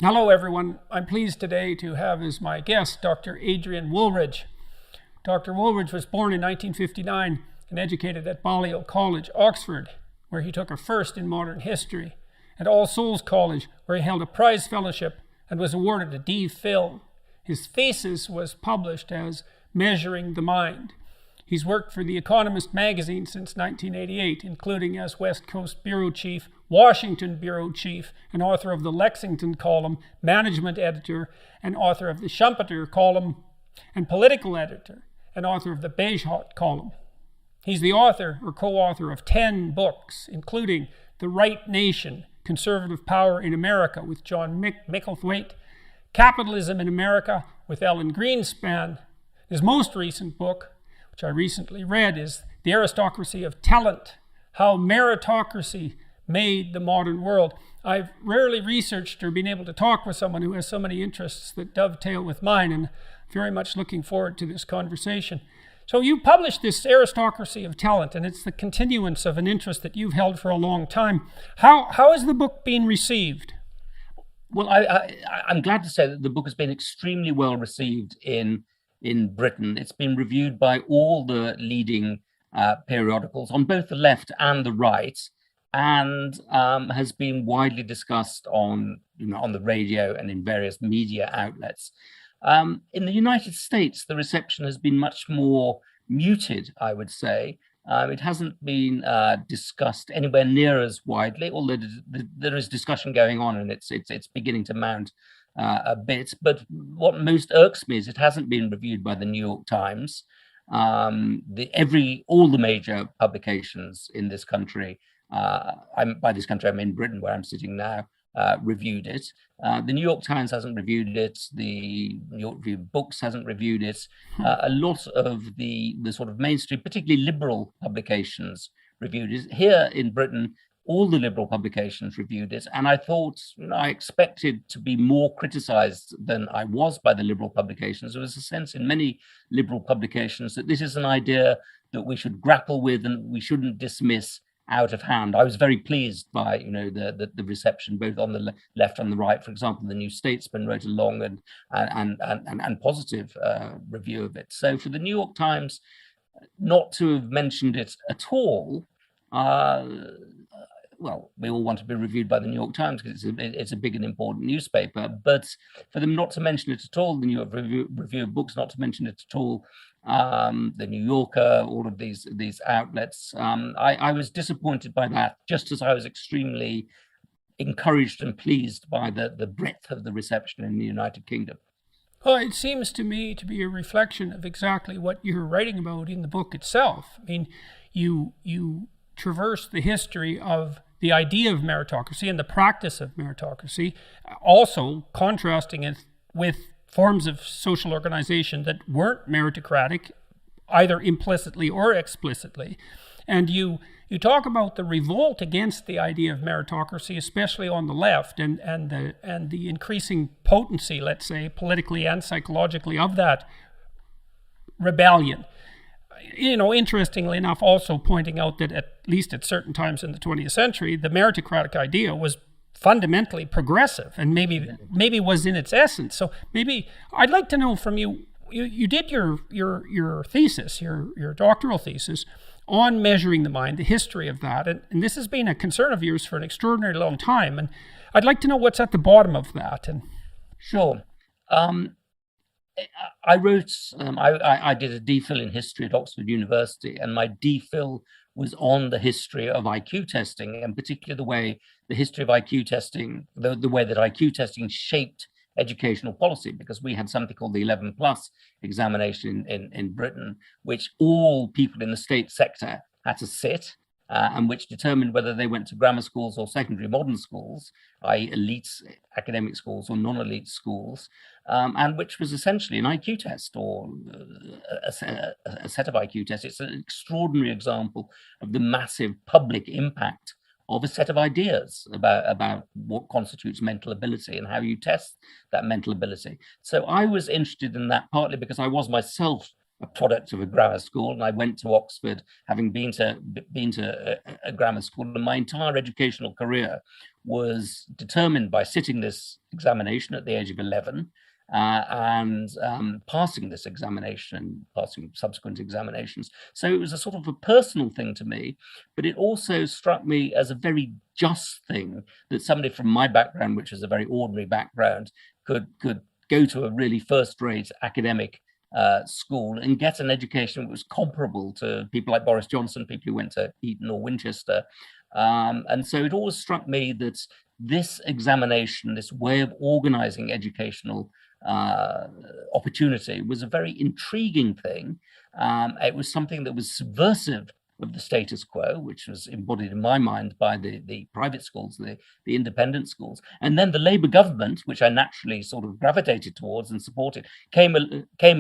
Hello, everyone. I'm pleased today to have as my guest Dr. Adrian Wooldridge. Dr. Wooldridge was born in 1959 and educated at Balliol College, Oxford, where he took a first in modern history, and All Souls College, where he held a prize fellowship and was awarded a D.Phil. His thesis was published as Measuring the Mind. He's worked for The Economist magazine since 1988, including as West Coast Bureau Chief, Washington Bureau Chief, and author of the Lexington column, management editor, and author of the Schumpeter column, and political editor, and author of the Beige-Hot column. He's the author or co-author of 10 books, including The Right Nation, Conservative Power in America with John Micklethwaite, Capitalism in America with Ellen Greenspan. His most recent book, which I recently read, is The Aristocracy of Talent, How Meritocracy Made the Modern World. I've rarely researched or been able to talk with someone who has so many interests that dovetail with mine, and very much looking forward to this conversation. So you published this Aristocracy of Talent, and it's the continuance of an interest that you've held for a long time. How has the book been received? Well, I'm glad to say that the book has been extremely well received in Britain. It's been reviewed by all the leading periodicals on both the left and the right, and has been widely discussed on the radio and in various media outlets. In the United States, the reception has been much more muted, I would say. It hasn't been discussed anywhere near as widely, although there is discussion going on, and it's beginning to mount a bit. But what most irks me is it hasn't been reviewed by the New York Times. All the major publications in this country, by this country I mean Britain, where I'm sitting now, reviewed it. The New York Times hasn't reviewed it. The New York Review of Books hasn't reviewed it. A lot of the sort of mainstream, particularly liberal publications, reviewed it. Here in Britain, all the liberal publications reviewed it, and I thought, I expected to be more criticized than I was by the liberal publications. There was a sense in many liberal publications that this is an idea that we should grapple with and we shouldn't dismiss out of hand. I was very pleased by the reception both on the left and the right. For example, the New Statesman wrote a long and positive review of it. So for the New York Times not to have mentioned it at all, well, we all want to be reviewed by the New York Times because it's a big and important newspaper, but for them not to mention it at all, the New York Review of Books not to mention it at all, the New Yorker, all of these outlets, I was disappointed by that, just as I was extremely encouraged and pleased by the breadth of the reception in the United Kingdom. Well, it seems to me to be a reflection of exactly what you're writing about in the book itself. I mean, you traverse the history of the idea of meritocracy and the practice of meritocracy, also contrasting it with forms of social organization that weren't meritocratic, either implicitly or explicitly. And you talk about the revolt against the idea of meritocracy, especially on the left, and the increasing potency, let's say, politically and psychologically, of that rebellion. Interestingly enough, also pointing out that at least at certain times in the 20th century, the meritocratic idea was fundamentally progressive and maybe was in its essence. So maybe I'd like to know from you. You did your thesis, your doctoral thesis on measuring the mind, the history of that, and this has been a concern of yours for an extraordinarily long time. And I'd like to know what's at the bottom of that. And sure. I wrote, I did a D.Phil in history at Oxford University, and my D.Phil was on the history of IQ testing, and particularly the history of IQ testing, the way that IQ testing shaped educational policy, because we had something called the 11 plus examination in Britain, which all people in the state sector had to sit, and which determined whether they went to grammar schools or secondary modern schools, i.e. elite academic schools or non-elite schools, and which was essentially an IQ test or a set of IQ tests. It's an extraordinary example of the massive public impact of a set of ideas about what constitutes mental ability and how you test that mental ability. So I was interested in that partly because I was myself a product of a grammar school, and I went to Oxford having been to a grammar school, and my entire educational career was determined by sitting this examination at the age of 11 and passing this examination, passing subsequent examinations. So it was a sort of a personal thing to me, but it also struck me as a very just thing that somebody from my background, which is a very ordinary background, could go to a really first-rate academic school and get an education that was comparable to people like Boris Johnson, people who went to Eton or Winchester. And so it always struck me that this examination, this way of organizing educational opportunity was a very intriguing thing. It was something that was subversive of the status quo, which was embodied in my mind by the private schools, the independent schools. And then the Labour government, which I naturally sort of gravitated towards and supported, came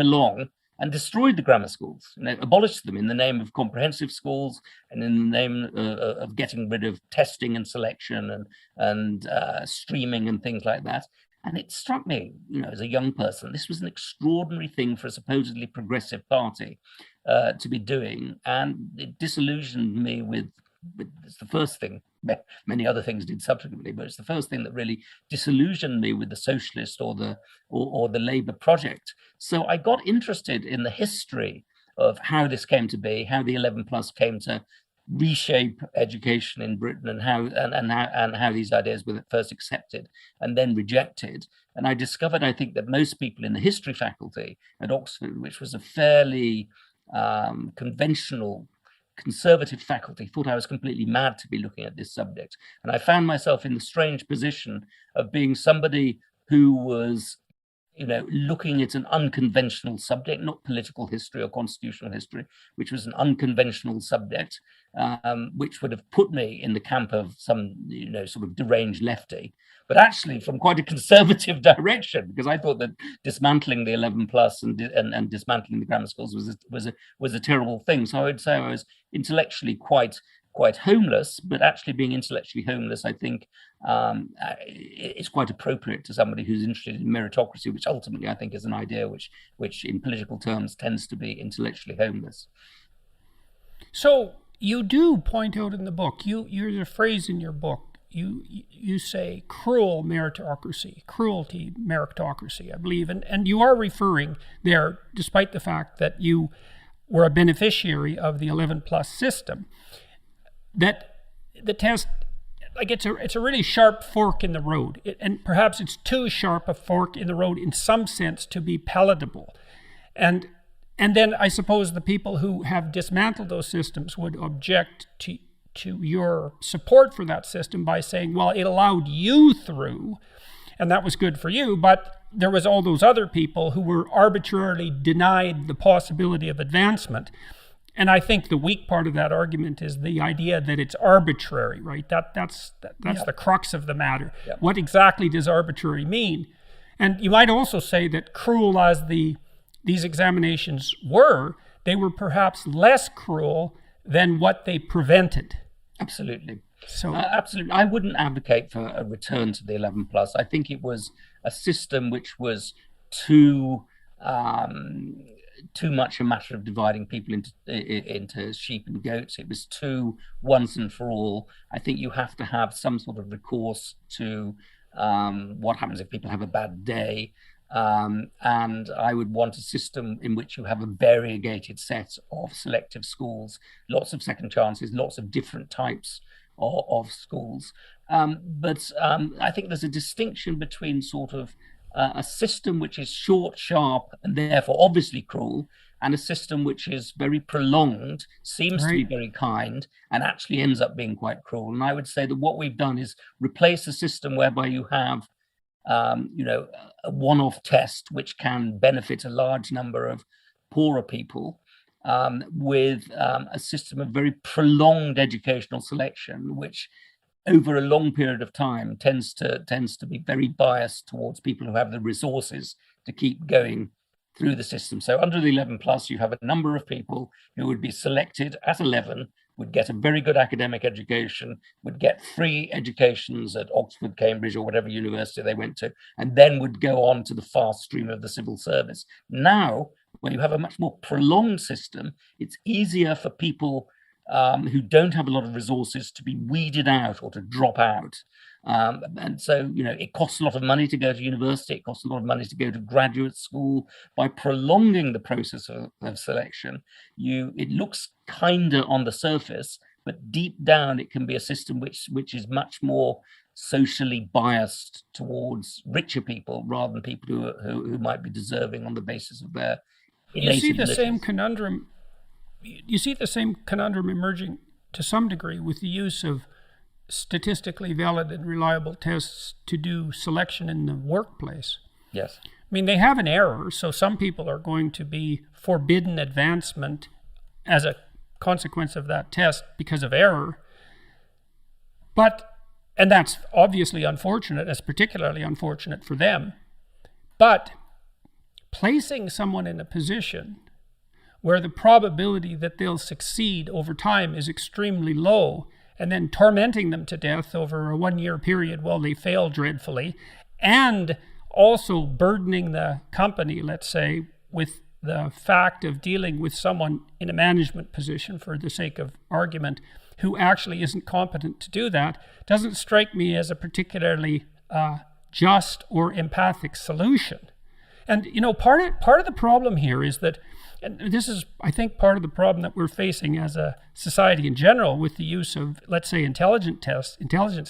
along and destroyed the grammar schools, abolished them in the name of comprehensive schools and in the name of getting rid of testing and selection and streaming and things like that. And it struck me, as a young person, this was an extraordinary thing for a supposedly progressive party to be doing. And it disillusioned me with it's the first thing, many other things did subsequently, but it's the first thing that really disillusioned me with the socialist or the Labour project. So I got interested in the history of how this came to be, how the 11 plus came to reshape education in Britain, and how these ideas were first accepted and then rejected. And I discovered, I think, that most people in the history faculty at Oxford, which was a fairly conventional, conservative faculty, thought I was completely mad to be looking at this subject. And I found myself in the strange position of being somebody who was looking at an unconventional subject, not political history or constitutional history, which was an unconventional subject, which would have put me in the camp of some, sort of deranged lefty, but actually from quite a conservative direction, because I thought that dismantling the 11 plus and dismantling the grammar schools was a terrible thing. So I would say I was intellectually quite homeless, but actually being intellectually homeless, I think, is quite appropriate to somebody who's interested in meritocracy, which ultimately I think is an idea which in political terms tends to be intellectually homeless. So you do point out in the book, there's a phrase in your book, you say cruelty meritocracy, I believe, and you are referring there, despite the fact that you were a beneficiary of the 11 plus system, that the test, like it's a really sharp fork in the road, and perhaps it's too sharp a fork in the road in some sense to be palatable. And then I suppose the people who have dismantled those systems would object to your support for that system by saying, well, it allowed you through, and that was good for you, but there was all those other people who were arbitrarily denied the possibility of advancement. And I think the weak part of that argument is the idea that it's arbitrary, right? That's the crux of the matter. Yeah. What exactly does arbitrary mean? And you might also say that cruel as these examinations were, they were perhaps less cruel than what they prevented. Absolutely. So absolutely. I wouldn't advocate for a return to the 11 plus. I think it was a system which was too much a matter of dividing people into sheep and goats. It was too once and for all. I think you have to have some sort of recourse to what happens if people have a bad day. And I would want a system in which you have a variegated set of selective schools, lots of second chances, lots of different types of schools. But I think there's a distinction between sort of a system which is short, sharp, and therefore obviously cruel, and a system which is very prolonged, seems to be very kind, and actually ends up being quite cruel. And I would say that what we've done is replace a system whereby you have a one-off test which can benefit a large number of poorer people with a system of very prolonged educational selection, which over a long period of time tends to be very biased towards people who have the resources to keep going through the system. So under the 11 plus, you have a number of people who would be selected at 11, would get a very good academic education, would get free educations at Oxford, Cambridge, or whatever university they went to, and then would go on to the fast stream of the civil service. Now where you have a much more prolonged system, it's easier for people who don't have a lot of resources to be weeded out or to drop out. And so, it costs a lot of money to go to university. It costs a lot of money to go to graduate school. By prolonging the process of selection, it looks kinder on the surface, but deep down, it can be a system which is much more socially biased towards richer people rather than people who might be deserving on the basis of their innate You see the abilities. same conundrum. You see the same conundrum emerging to some degree with the use of statistically valid and reliable tests to do selection in the workplace. Yes. I mean, they have an error, so some people are going to be forbidden advancement as a consequence of that test because of error. And that's obviously unfortunate. It's particularly unfortunate for them. But placing someone in a position where the probability that they'll succeed over time is extremely low, and then tormenting them to death over a 1-year period while they fail dreadfully, and also burdening the company, let's say, with the fact of dealing with someone in a management position, for the sake of argument, who actually isn't competent to do that, doesn't strike me as a particularly just or empathic solution. And, part of the problem here is that, and this is, I think, part of the problem that we're facing as a society in general with the use of, let's say, intelligence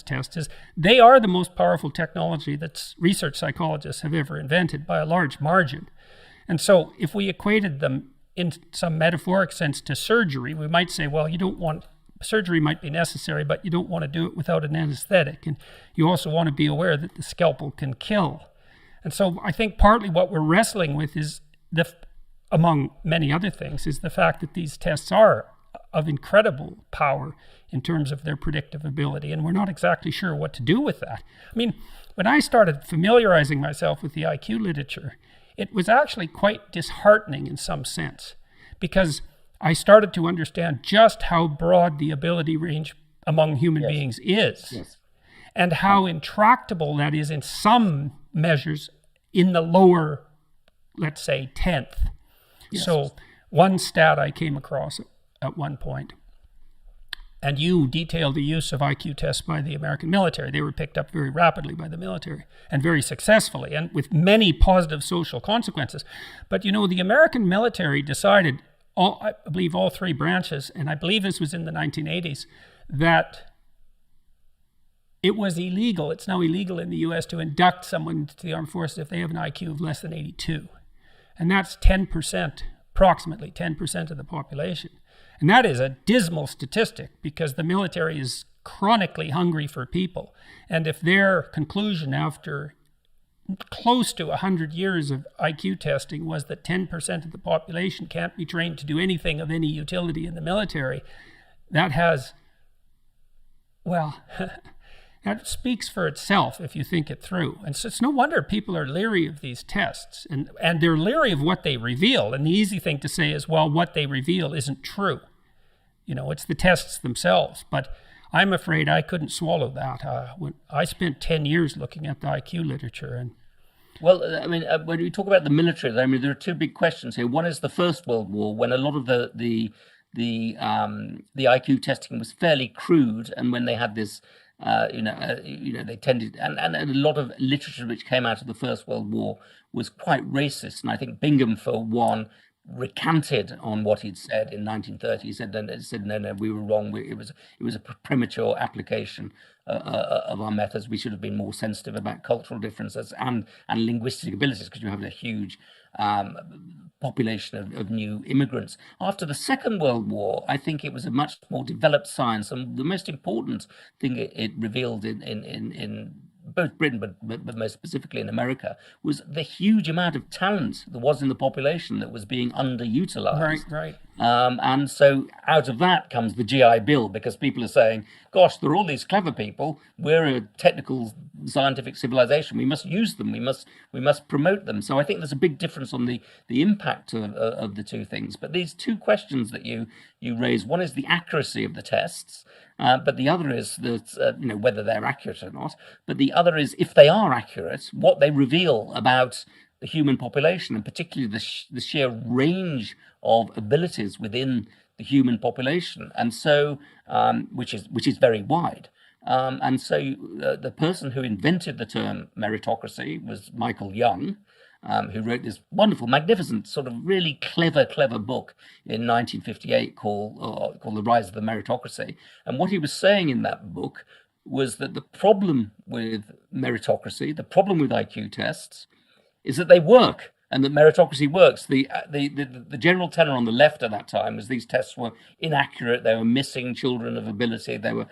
tests, is they are the most powerful technology that research psychologists have ever invented by a large margin. And so if we equated them in some metaphoric sense to surgery, we might say, well, surgery might be necessary, but you don't want to do it without an anesthetic. And you also want to be aware that the scalpel can kill. And so I think partly what we're wrestling with is, among many other things, is the fact that these tests are of incredible power in terms of their predictive ability, and we're not exactly sure what to do with that. I mean, when I started familiarizing myself with the IQ literature, it was actually quite disheartening in some sense, because I started to understand just how broad the ability range among human beings is, and how intractable that is in some measures in the lower, let's say, 10th. So one stat I came across at one point, and you detailed the use of IQ tests by the American military. They were picked up very rapidly by the military and very successfully, and with many positive social consequences. But the American military decided, I believe all three branches, and I believe this was in the 1980s, that it was illegal. It's now illegal in the US to induct someone into the armed forces if they have an IQ of less than 82. And that's 10%, approximately 10% of the population. And that is a dismal statistic, because the military is chronically hungry for people. And if their conclusion after close to 100 years of IQ testing was that 10% of the population can't be trained to do anything of any utility in the military, that has, well, that speaks for itself if you think it through. And so it's no wonder people are leery of these tests, and they're leery of what they reveal. And the easy thing to say is, well, what they reveal isn't true. It's the tests themselves. But I'm afraid I couldn't swallow that. When I spent 10 years looking at the IQ literature. And well, I mean, when we talk about the military, there are two big questions here. One is the First World War, when a lot of the IQ testing was fairly crude, and when they had this they tended, and a lot of literature which came out of the First World War was quite racist. And I think Bingham, for one, recanted on what he'd said in 1930. He said, no, we were wrong. It was a premature application of our methods. We should have been more sensitive about cultural differences and linguistic abilities, because you have a huge population of new immigrants. After the Second World War, I think it was a much more developed science, and the most important thing it revealed in both Britain, but most specifically in America, was the huge amount of talent there was in the population that was being underutilized. Right. And so out of that comes the GI Bill, because people are saying, gosh, there are all these clever people. We're a technical scientific civilization. We must use them. We must promote them. So I think there's a big difference on the impact of the two things. But these two questions that you raise, one is the accuracy of the tests, but the other is that whether they're accurate or not. But the other is, if they are accurate, what they reveal about the human population, and particularly the sheer range of abilities within the human population, and so which is very wide. And so the person who invented the term meritocracy was Michael Young, who wrote this wonderful, magnificent, sort of really clever book in 1958 called The Rise of the Meritocracy. And what he was saying in that book was that the problem with meritocracy, the problem with IQ tests, is that they work, and that meritocracy works. The general tenor on the left at that time was these tests were inaccurate, they were missing children of ability, they were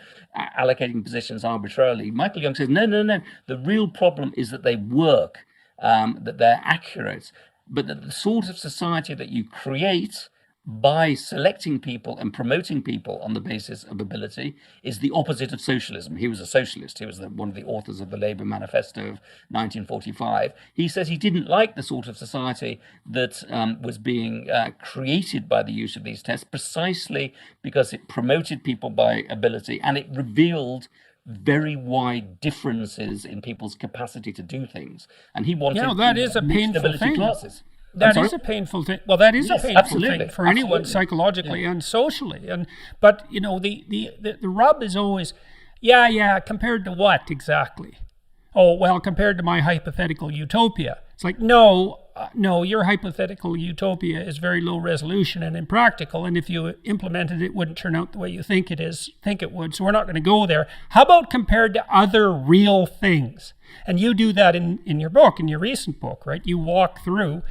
allocating positions arbitrarily. Michael Young says, no, the real problem is that they work, that they're accurate, but that the sort of society that you create by selecting people and promoting people on the basis of ability is the opposite of socialism. He was a socialist. He was one of the authors of the Labour Manifesto of 1945. He says he didn't like the sort of society that was being created by the use of these tests, precisely because it promoted people by ability and it revealed very wide differences in people's capacity to do things. And he wanted that is a painful thing. Classes. That is a painful thing. Well, that is a painful absolutely. thing for anyone psychologically and socially. But you know, the rub is always, compared to what exactly? Oh, well, compared to my hypothetical utopia. It's like, no, your hypothetical utopia is very low resolution and impractical, and if you implemented it, it wouldn't turn out the way you think it would. So we're not going to go there. How about compared to other real things? And you do that in your book, in your recent book, right? You walk through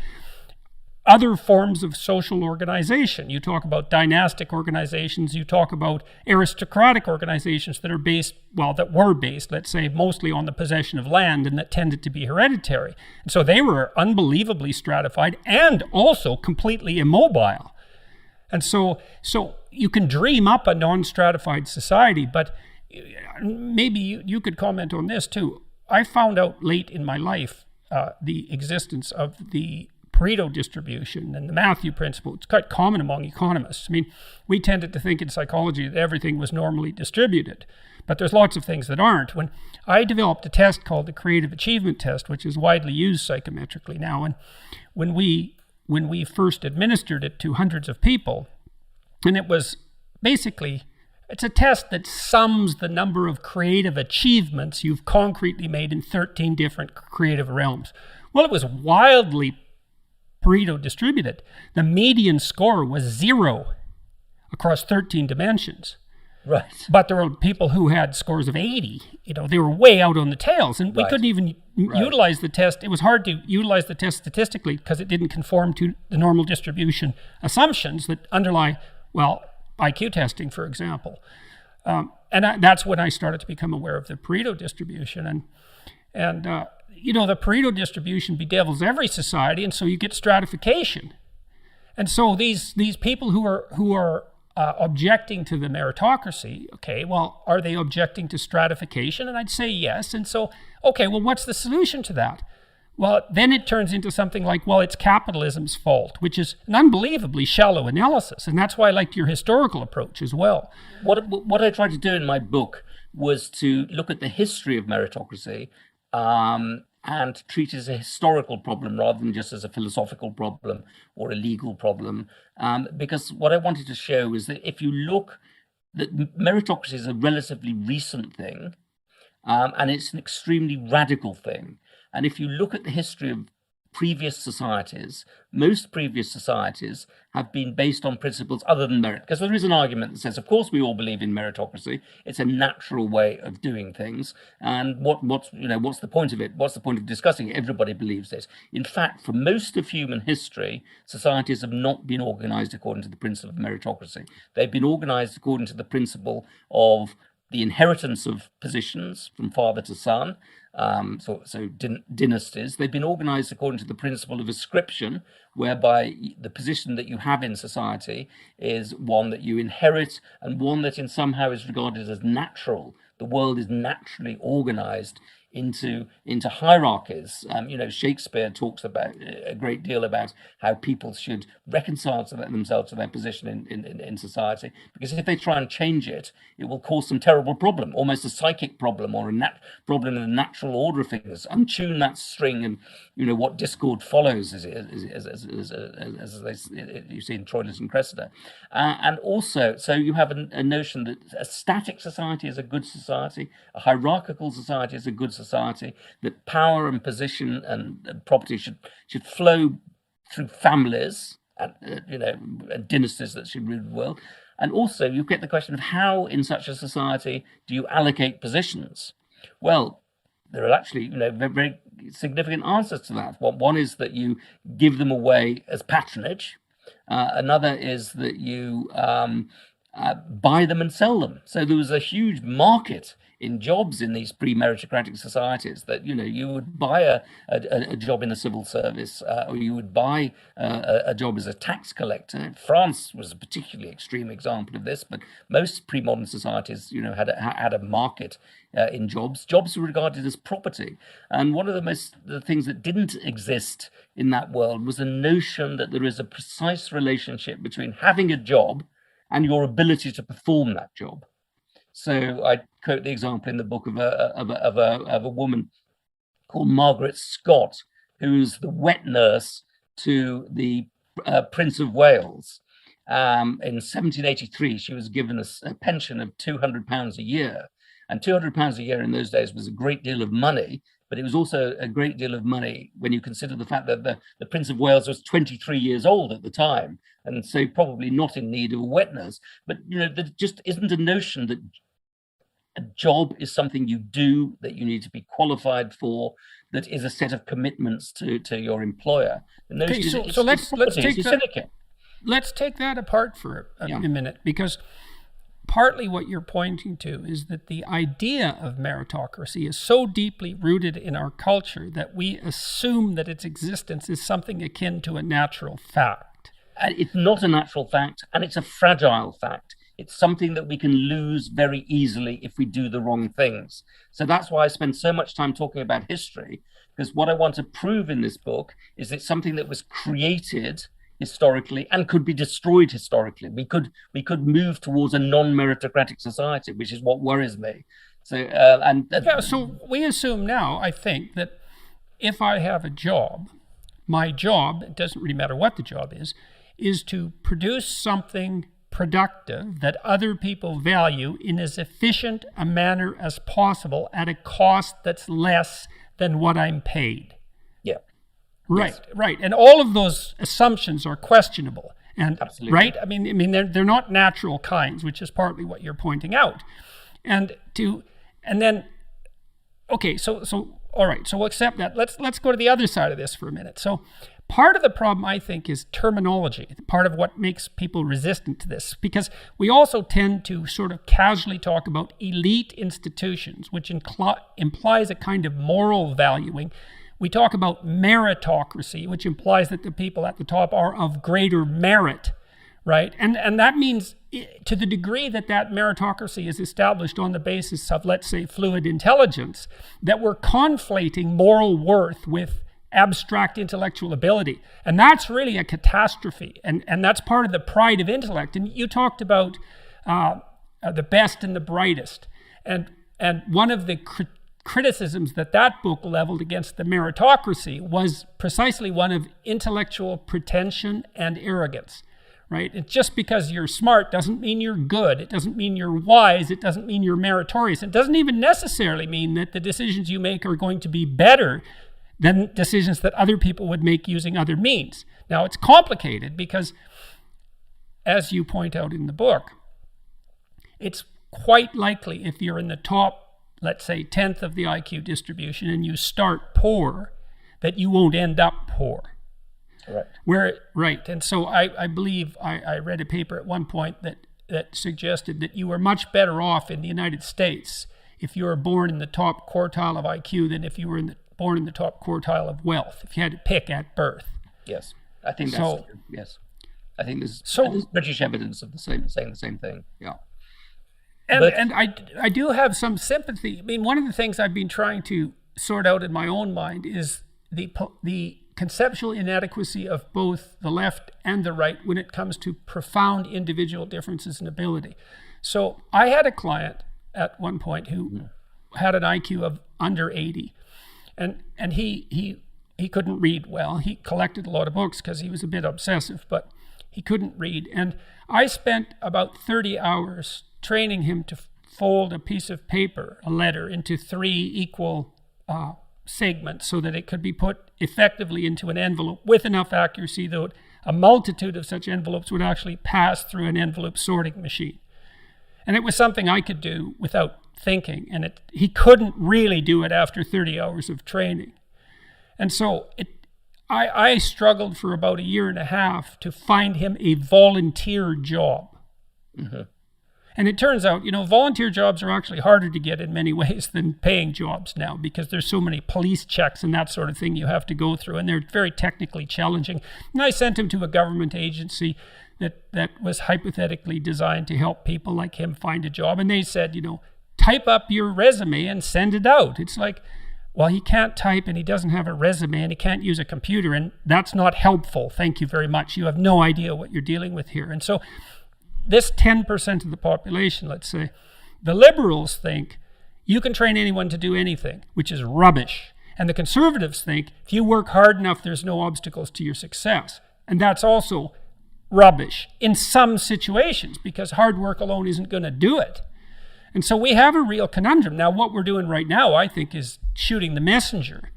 other forms of social organization. You talk about dynastic organizations, you talk about aristocratic organizations that were based, let's say, mostly on the possession of land and that tended to be hereditary. And so they were unbelievably stratified and also completely immobile. And so you can dream up a non-stratified society, but maybe you could comment on this too. I found out late in my life the existence of the Pareto distribution and the Matthew principle. It's quite common among economists. I mean, we tended to think in psychology that everything was normally distributed, but there's lots of things that aren't. When I developed a test called the creative achievement test, which is widely used psychometrically now, and when we first administered it to hundreds of people, and it was basically, it's a test that sums the number of creative achievements you've concretely made in 13 different creative realms. Well, it was wildly Pareto distributed. The median score was 0 across 13 dimensions. Right. But there were people who had scores of 80. You know, they were way out on the tails, and we couldn't even utilize the test. It was hard to utilize the test statistically because it didn't conform to the normal distribution assumptions that underlie, IQ testing, for example. That's when I started to become aware of the Pareto distribution. And the Pareto distribution bedevils every society, and so you get stratification. And so these people who are objecting to the meritocracy, are they objecting to stratification? And I'd say yes. And so, what's the solution to that? Well, then it turns into something like, it's capitalism's fault, which is an unbelievably shallow analysis. And that's why I liked your historical approach as well. What I tried to do in my book was to look at the history of meritocracy and treat it as a historical problem rather than just as a philosophical problem or a legal problem. Because what I wanted to show is that if you look, that meritocracy is a relatively recent thing, and it's an extremely radical thing. And if you look at the history of previous societies, most previous societies have been based on principles other than merit. Because there is an argument that says, of course, we all believe in meritocracy. It's a natural way of doing things. And what's the point of it? What's the point of discussing it? Everybody believes this. In fact, for most of human history, societies have not been organized according to the principle of meritocracy. They've been organized according to the principle of the inheritance of positions from father to son, dynasties. They've been organized according to the principle of ascription, whereby the position that you have in society is one that you inherit and one that in somehow is regarded as natural. The world is naturally organized into hierarchies. Shakespeare talks about a great deal about how people should reconcile themselves to their position in society, because if they try and change it, it will cause some terrible problem, almost a psychic problem or a problem in the natural order of things. Untune that string, and what discord follows, as you see in Troilus and Cressida. And also, so you have a notion that a static society is a good society, a hierarchical society is a good society, that power and position and property should flow through families and and dynasties that should rule the world. And also you get the question of how in such a society do you allocate positions? Well, there are actually very, very significant answers to that. One is that you give them away as patronage. Another is that you buy them and sell them. So there was a huge market in jobs in these pre-meritocratic societies, that you would buy a job in the civil service, or you would buy a job as a tax collector. France was a particularly extreme example of this, but most pre-modern societies had a market in jobs. Jobs were regarded as property, and one of the things that didn't exist in that world was the notion that there is a precise relationship between having a job and your ability to perform that job. So I quote the example in the book of a woman called Margaret Scott, who's the wet nurse to the Prince of Wales. In 1783, she was given a pension of £200 a year. And £200 a year in those days was a great deal of money, but it was also a great deal of money when you consider the fact that the Prince of Wales was 23 years old at the time, and so probably not in need of a wet nurse. But there just isn't a notion that a job is something you do, that you need to be qualified for, that is a set of commitments to your employer. Okay, so let's take that apart for a minute, because partly what you're pointing to is that the idea of meritocracy is so deeply rooted in our culture that we assume that its existence is something akin to a natural fact. It's not a natural fact, and it's a fragile fact. It's something that we can lose very easily if we do the wrong things. So that's why I spend so much time talking about history, because what I want to prove in this book is it's something that was created historically and could be destroyed historically. We could move towards a non-meritocratic society, which is what worries me. So so we assume now, I think, that if I have a job, my job, it doesn't really matter what the job is to produce something productive that other people value in as efficient a manner as possible at a cost that's less than what I'm paid. Yeah. Right, yes. Right. And all of those assumptions are questionable. And absolutely. Right? I mean they're not natural kinds, which is partly what you're pointing out. So all right, so we'll accept that. Let's go to the other side of this for a minute. So part of the problem, I think, is terminology, part of what makes people resistant to this, because we also tend to sort of casually talk about elite institutions, which implies a kind of moral valuing. We talk about meritocracy, which implies that the people at the top are of greater merit, right? And that means, to the degree that meritocracy is established on the basis of, let's say, fluid intelligence, that we're conflating moral worth with abstract intellectual ability. And that's really a catastrophe. And that's part of the pride of intellect. And you talked about the best and the brightest. And one of the criticisms that book leveled against the meritocracy was precisely one of intellectual pretension and arrogance. Right? It's just because you're smart doesn't mean you're good. It doesn't mean you're wise. It doesn't mean you're meritorious. It doesn't even necessarily mean that the decisions you make are going to be better than decisions that other people would make using other means. Now, it's complicated because, as you point out in the book, it's quite likely if you're in the top, let's say, 10th of the IQ distribution and you start poor, that you won't end up poor. Right. And so I believe I read a paper at one point that suggested that you were much better off in the United States if you were born in the top quartile of IQ than if you were born in the top quartile of wealth, if you had to pick at birth. Yes, I think that's true. Yes. I think there's British evidence of saying the same thing. Yeah. And I do have some sympathy. I mean, one of the things I've been trying to sort out in my own mind is the conceptual inadequacy of both the left and the right when it comes to profound individual differences in ability. So I had a client at one point who had an IQ of under 80, and he couldn't read well. He collected a lot of books because he was a bit obsessive, but he couldn't read. And I spent about 30 hours training him to fold a piece of paper, a letter, into 3 equal segments so that it could be put effectively into an envelope with enough accuracy that a multitude of such envelopes would actually pass through an envelope sorting machine. And it was something I could do without thinking, and he couldn't really do it after 30 hours of training. And so I struggled for about 1.5 years to find him a volunteer job. Mm-hmm. And it turns out, volunteer jobs are actually harder to get in many ways than paying jobs now, because there's so many police checks and that sort of thing you have to go through, and they're very technically challenging. And I sent him to a government agency that was hypothetically designed to help people like him find a job. And they said, type up your resume and send it out. It's like, well, he can't type and he doesn't have a resume and he can't use a computer, and that's not helpful. Thank you very much. You have no idea what you're dealing with here. And so this 10% of the population, let's say, the liberals think you can train anyone to do anything, which is rubbish. And the conservatives think if you work hard enough, there's no obstacles to your success. And that's also rubbish in some situations, because hard work alone isn't going to do it. And so we have a real conundrum. Now, what we're doing right now, I think, is shooting the messenger.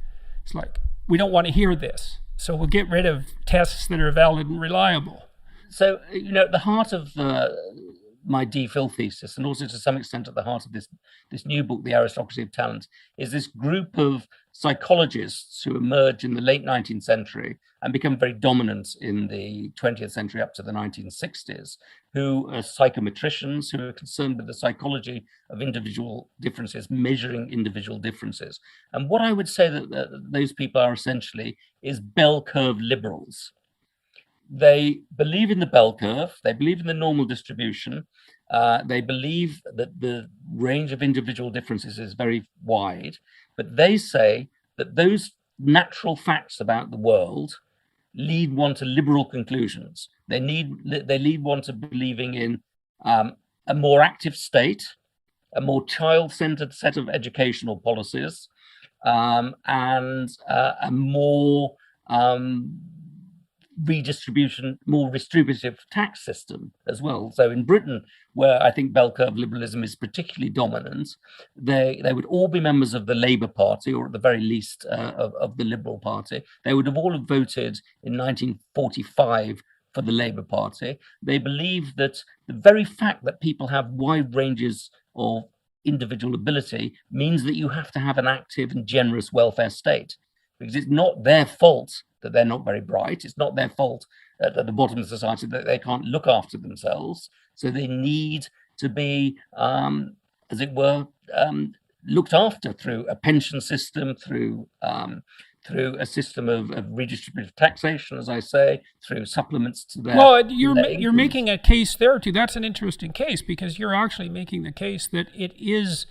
It's like, we don't want to hear this, so we'll get rid of tests that are valid and reliable. So, at the heart of my DPhil thesis, and also to some extent at the heart of this new book, The Aristocracy of Talent, is this group of psychologists who emerge in the late 19th century and become very dominant in the 20th century up to the 1960s, who are psychometricians, who are concerned with the psychology of individual differences, measuring individual differences. And what I would say that those people are essentially is bell curve liberals. They believe in the bell curve, they believe in the normal distribution, they believe that the range of individual differences is very wide, but they say that those natural facts about the world lead one to liberal conclusions. They lead one to believing in a more active state, a more child-centered set of educational policies, and a more more redistributive tax system as well. So in Britain, where I think bell curve liberalism is particularly dominant, they would all be members of the Labour Party, or at the very least of the Liberal Party. They would have all voted in 1945 for the Labour Party. They believe that the very fact that people have wide ranges of individual ability means that you have to have an active and generous welfare state, because it's not their fault that they're not very bright. It's not their fault at the bottom of society that they can't look after themselves. So they need to be, as it were, looked after through a pension system, through a system of redistributive taxation, as I say, through supplements to their. Well, you're making a case there too. That's an interesting case, because you're actually making the case that it is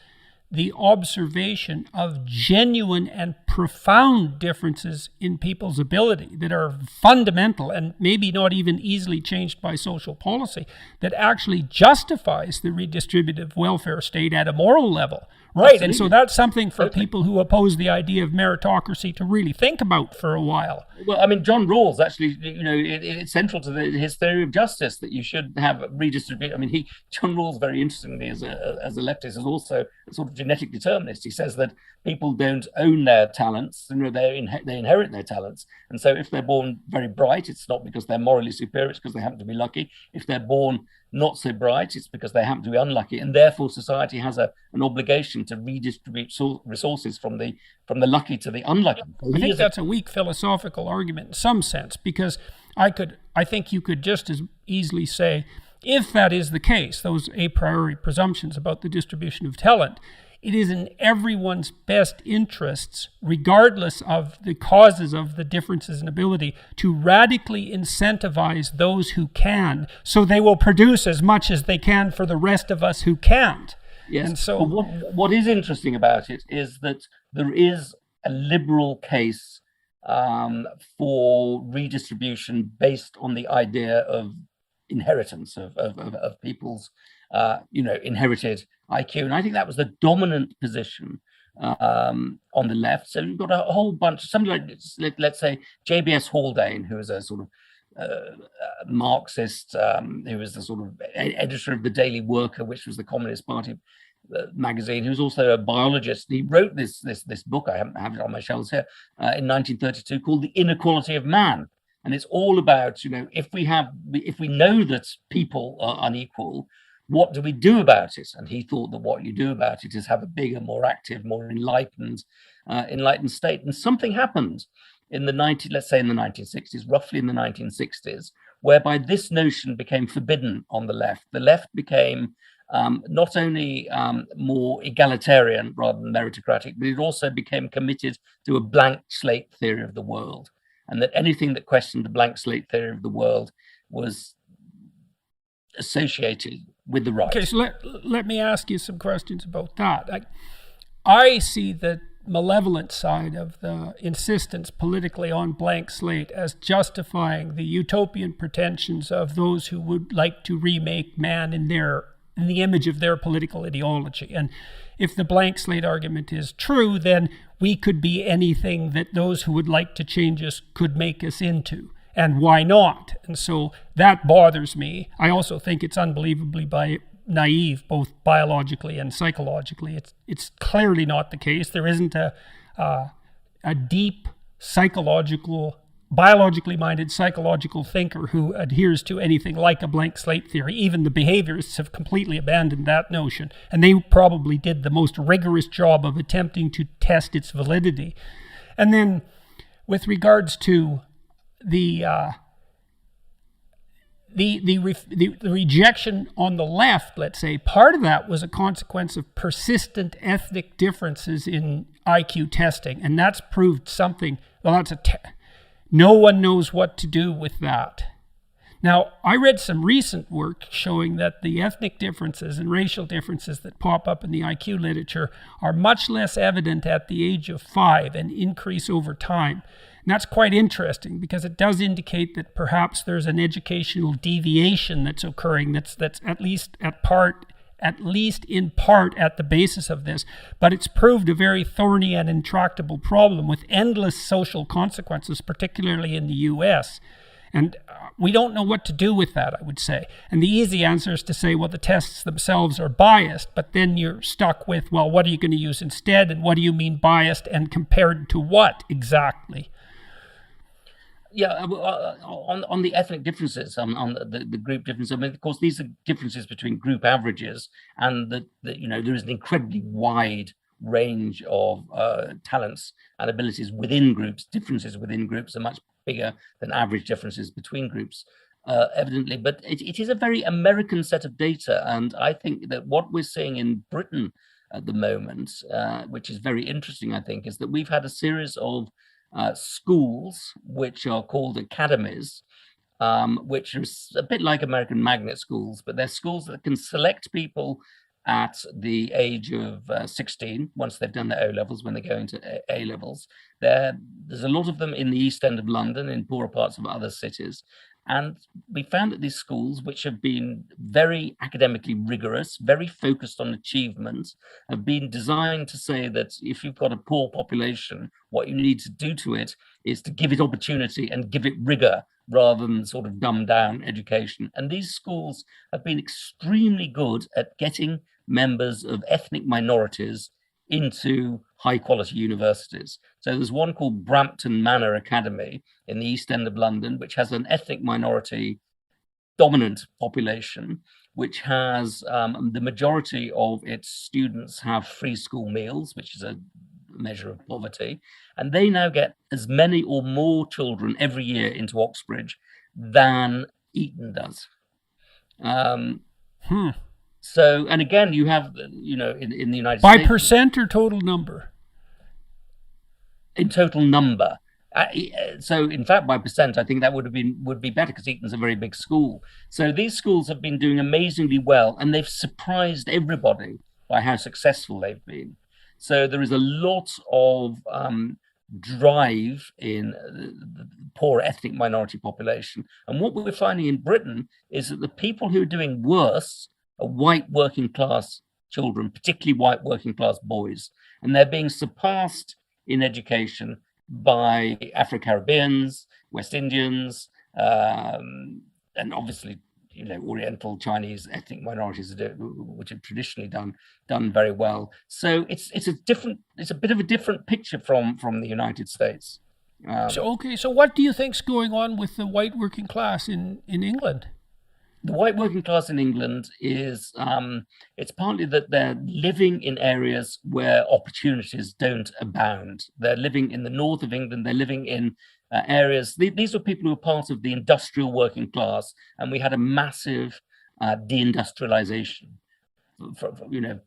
the observation of genuine and profound differences in people's ability that are fundamental and maybe not even easily changed by social policy that actually justifies the redistributive welfare state at a moral level. Right. Absolutely. And so that's something for people who oppose the idea of meritocracy to really think about for a while. Well, I mean, John Rawls actually, it's central to his theory of justice that you should have redistribute. I mean, John Rawls, very interestingly, as a leftist, is also a sort of genetic determinist. He says that people don't own their talents, they inherit their talents. And so if they're born very bright, it's not because they're morally superior, it's because they happen to be lucky. If they're born not so bright, it's because they happen to be unlucky, and therefore society has an obligation to redistribute resources from the lucky to the unlucky. I think that's a weak philosophical argument in some sense, because I think you could just as easily say, if that is the case, those a priori presumptions about the distribution of talent, it is in everyone's best interests, regardless of the causes of the differences in ability, to radically incentivize those who can, so they will produce as much as they can for the rest of us who can't. Yes. And so, But what is interesting about it is that there is a liberal case for redistribution based on the idea of inheritance of people's inherited IQ, and I think that was the dominant position on the left. So you've got a whole bunch, somebody like, let's say, JBS Haldane, who is a sort of Marxist, who was the sort of editor of the Daily Worker, which was the Communist Party magazine, who's also a biologist. He wrote this book, I have it on my shelves here, in 1932, called The Inequality of Man. And it's all about, if we know that people are unequal, what do we do about it? And he thought that what you do about it is have a bigger, more active, more enlightened state. And something happened in the 1960s, roughly in the 1960s, whereby this notion became forbidden on the left. The left became not only more egalitarian rather than meritocratic, but it also became committed to a blank slate theory of the world, and that anything that questioned the blank slate theory of the world was associated with the right. Okay, so let me ask you some questions about that. I see the malevolent side of the insistence politically on blank slate as justifying the utopian pretensions of those who would like to remake man in the image of their political ideology. And if the blank slate argument is true, then we could be anything that those who would like to change us could make us into. And why not? And so that bothers me. I also think it's unbelievably naive, both biologically and psychologically. It's clearly not the case. There isn't a deep biologically minded psychological thinker who adheres to anything like a blank slate theory. Even the behaviorists have completely abandoned that notion, and they probably did the most rigorous job of attempting to test its validity. And then with regards to the rejection on the left, let's say, part of that was a consequence of persistent ethnic differences in IQ testing, and that's proved something. Well, no one knows what to do with that. Now, I read some recent work showing that the ethnic differences and racial differences that pop up in the IQ literature are much less evident at the age of 5 and increase over time. And that's quite interesting because it does indicate that perhaps there's an educational deviation that's occurring that's at least in part at the basis of this. But it's proved a very thorny and intractable problem with endless social consequences, particularly in the US. And we don't know what to do with that, I would say. And the easy answer is to say, well, the tests themselves are biased, but then you're stuck with, well, what are you going to use instead? And what do you mean biased and compared to what exactly? Yeah, on the ethnic differences, on the group differences. I mean, of course, these are differences between group averages, and there is an incredibly wide range of talents and abilities within groups. Differences within groups are much bigger than average differences between groups, evidently. But it is a very American set of data, and I think that what we're seeing in Britain at the moment, which is very interesting, I think, is that we've had a series of schools which are called academies, which are a bit like American magnet schools, but they're schools that can select people at the age of 16, once they've done their O-levels, when they go into A-levels. There's a lot of them in the East End of London, in poorer parts of other cities. And we found that these schools, which have been very academically rigorous, very focused on achievement, have been designed to say that if you've got a poor population, what you need to do to it is to give it opportunity and give it rigor rather than sort of dumb down education. And these schools have been extremely good at getting members of ethnic minorities into high quality universities. So there's one called Brampton Manor Academy in the East End of London, which has an ethnic minority dominant population, which has the majority of its students have free school meals, which is a measure of poverty. And they now get as many or more children every year into Oxbridge than Eton does. So, and again, you have, in the United States. By percent or total number? In total number. So, in fact, by percent, I think that would be better because Eton's a very big school. So these schools have been doing amazingly well, and they've surprised everybody by how successful they've been. So there is a lot of drive in the poor ethnic minority population. And what we're finding in Britain is that the people who are doing worse are white working class children, particularly white working class boys. And they're being surpassed in education by Afro-Caribbeans, West Indians, and obviously, Oriental, Chinese ethnic minorities, which have traditionally done very well. So it's a bit of a different picture from the United States. So what do you think's going on with the white working class in England? The white working class in England is, it's partly that they're living in areas where opportunities don't abound. They're living in the north of England, they're living in areas, these are people who are part of the industrial working class, and we had a massive deindustrialization,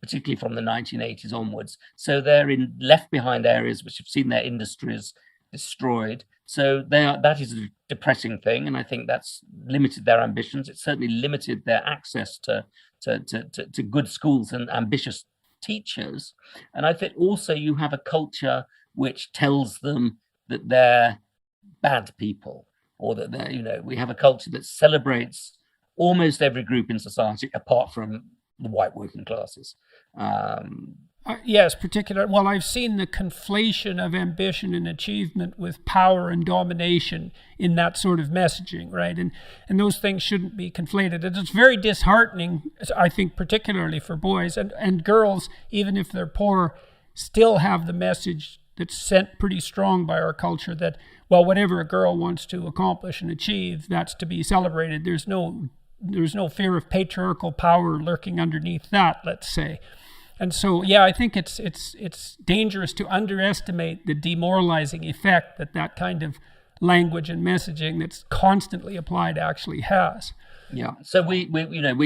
particularly from the 1980s onwards. So they're in left behind areas which have seen their industries destroyed. So that is a depressing thing, and I think that's limited their ambitions. It certainly limited their access to good schools and ambitious teachers. And I think also you have a culture which tells them that they're bad people, or that they're, we have a culture that celebrates almost every group in society apart from the white working classes. Yes, well, I've seen the conflation of ambition and achievement with power and domination in that sort of messaging, right? And those things shouldn't be conflated. And it's very disheartening, I think, particularly for boys and girls, even if they're poor, still have the message that's sent pretty strong by our culture that, well, whatever a girl wants to accomplish and achieve, that's to be celebrated. There's no fear of patriarchal power lurking underneath that, let's say. And so, yeah, I think it's dangerous to underestimate the demoralizing effect that kind of language and messaging that's constantly applied actually has. Yeah. So we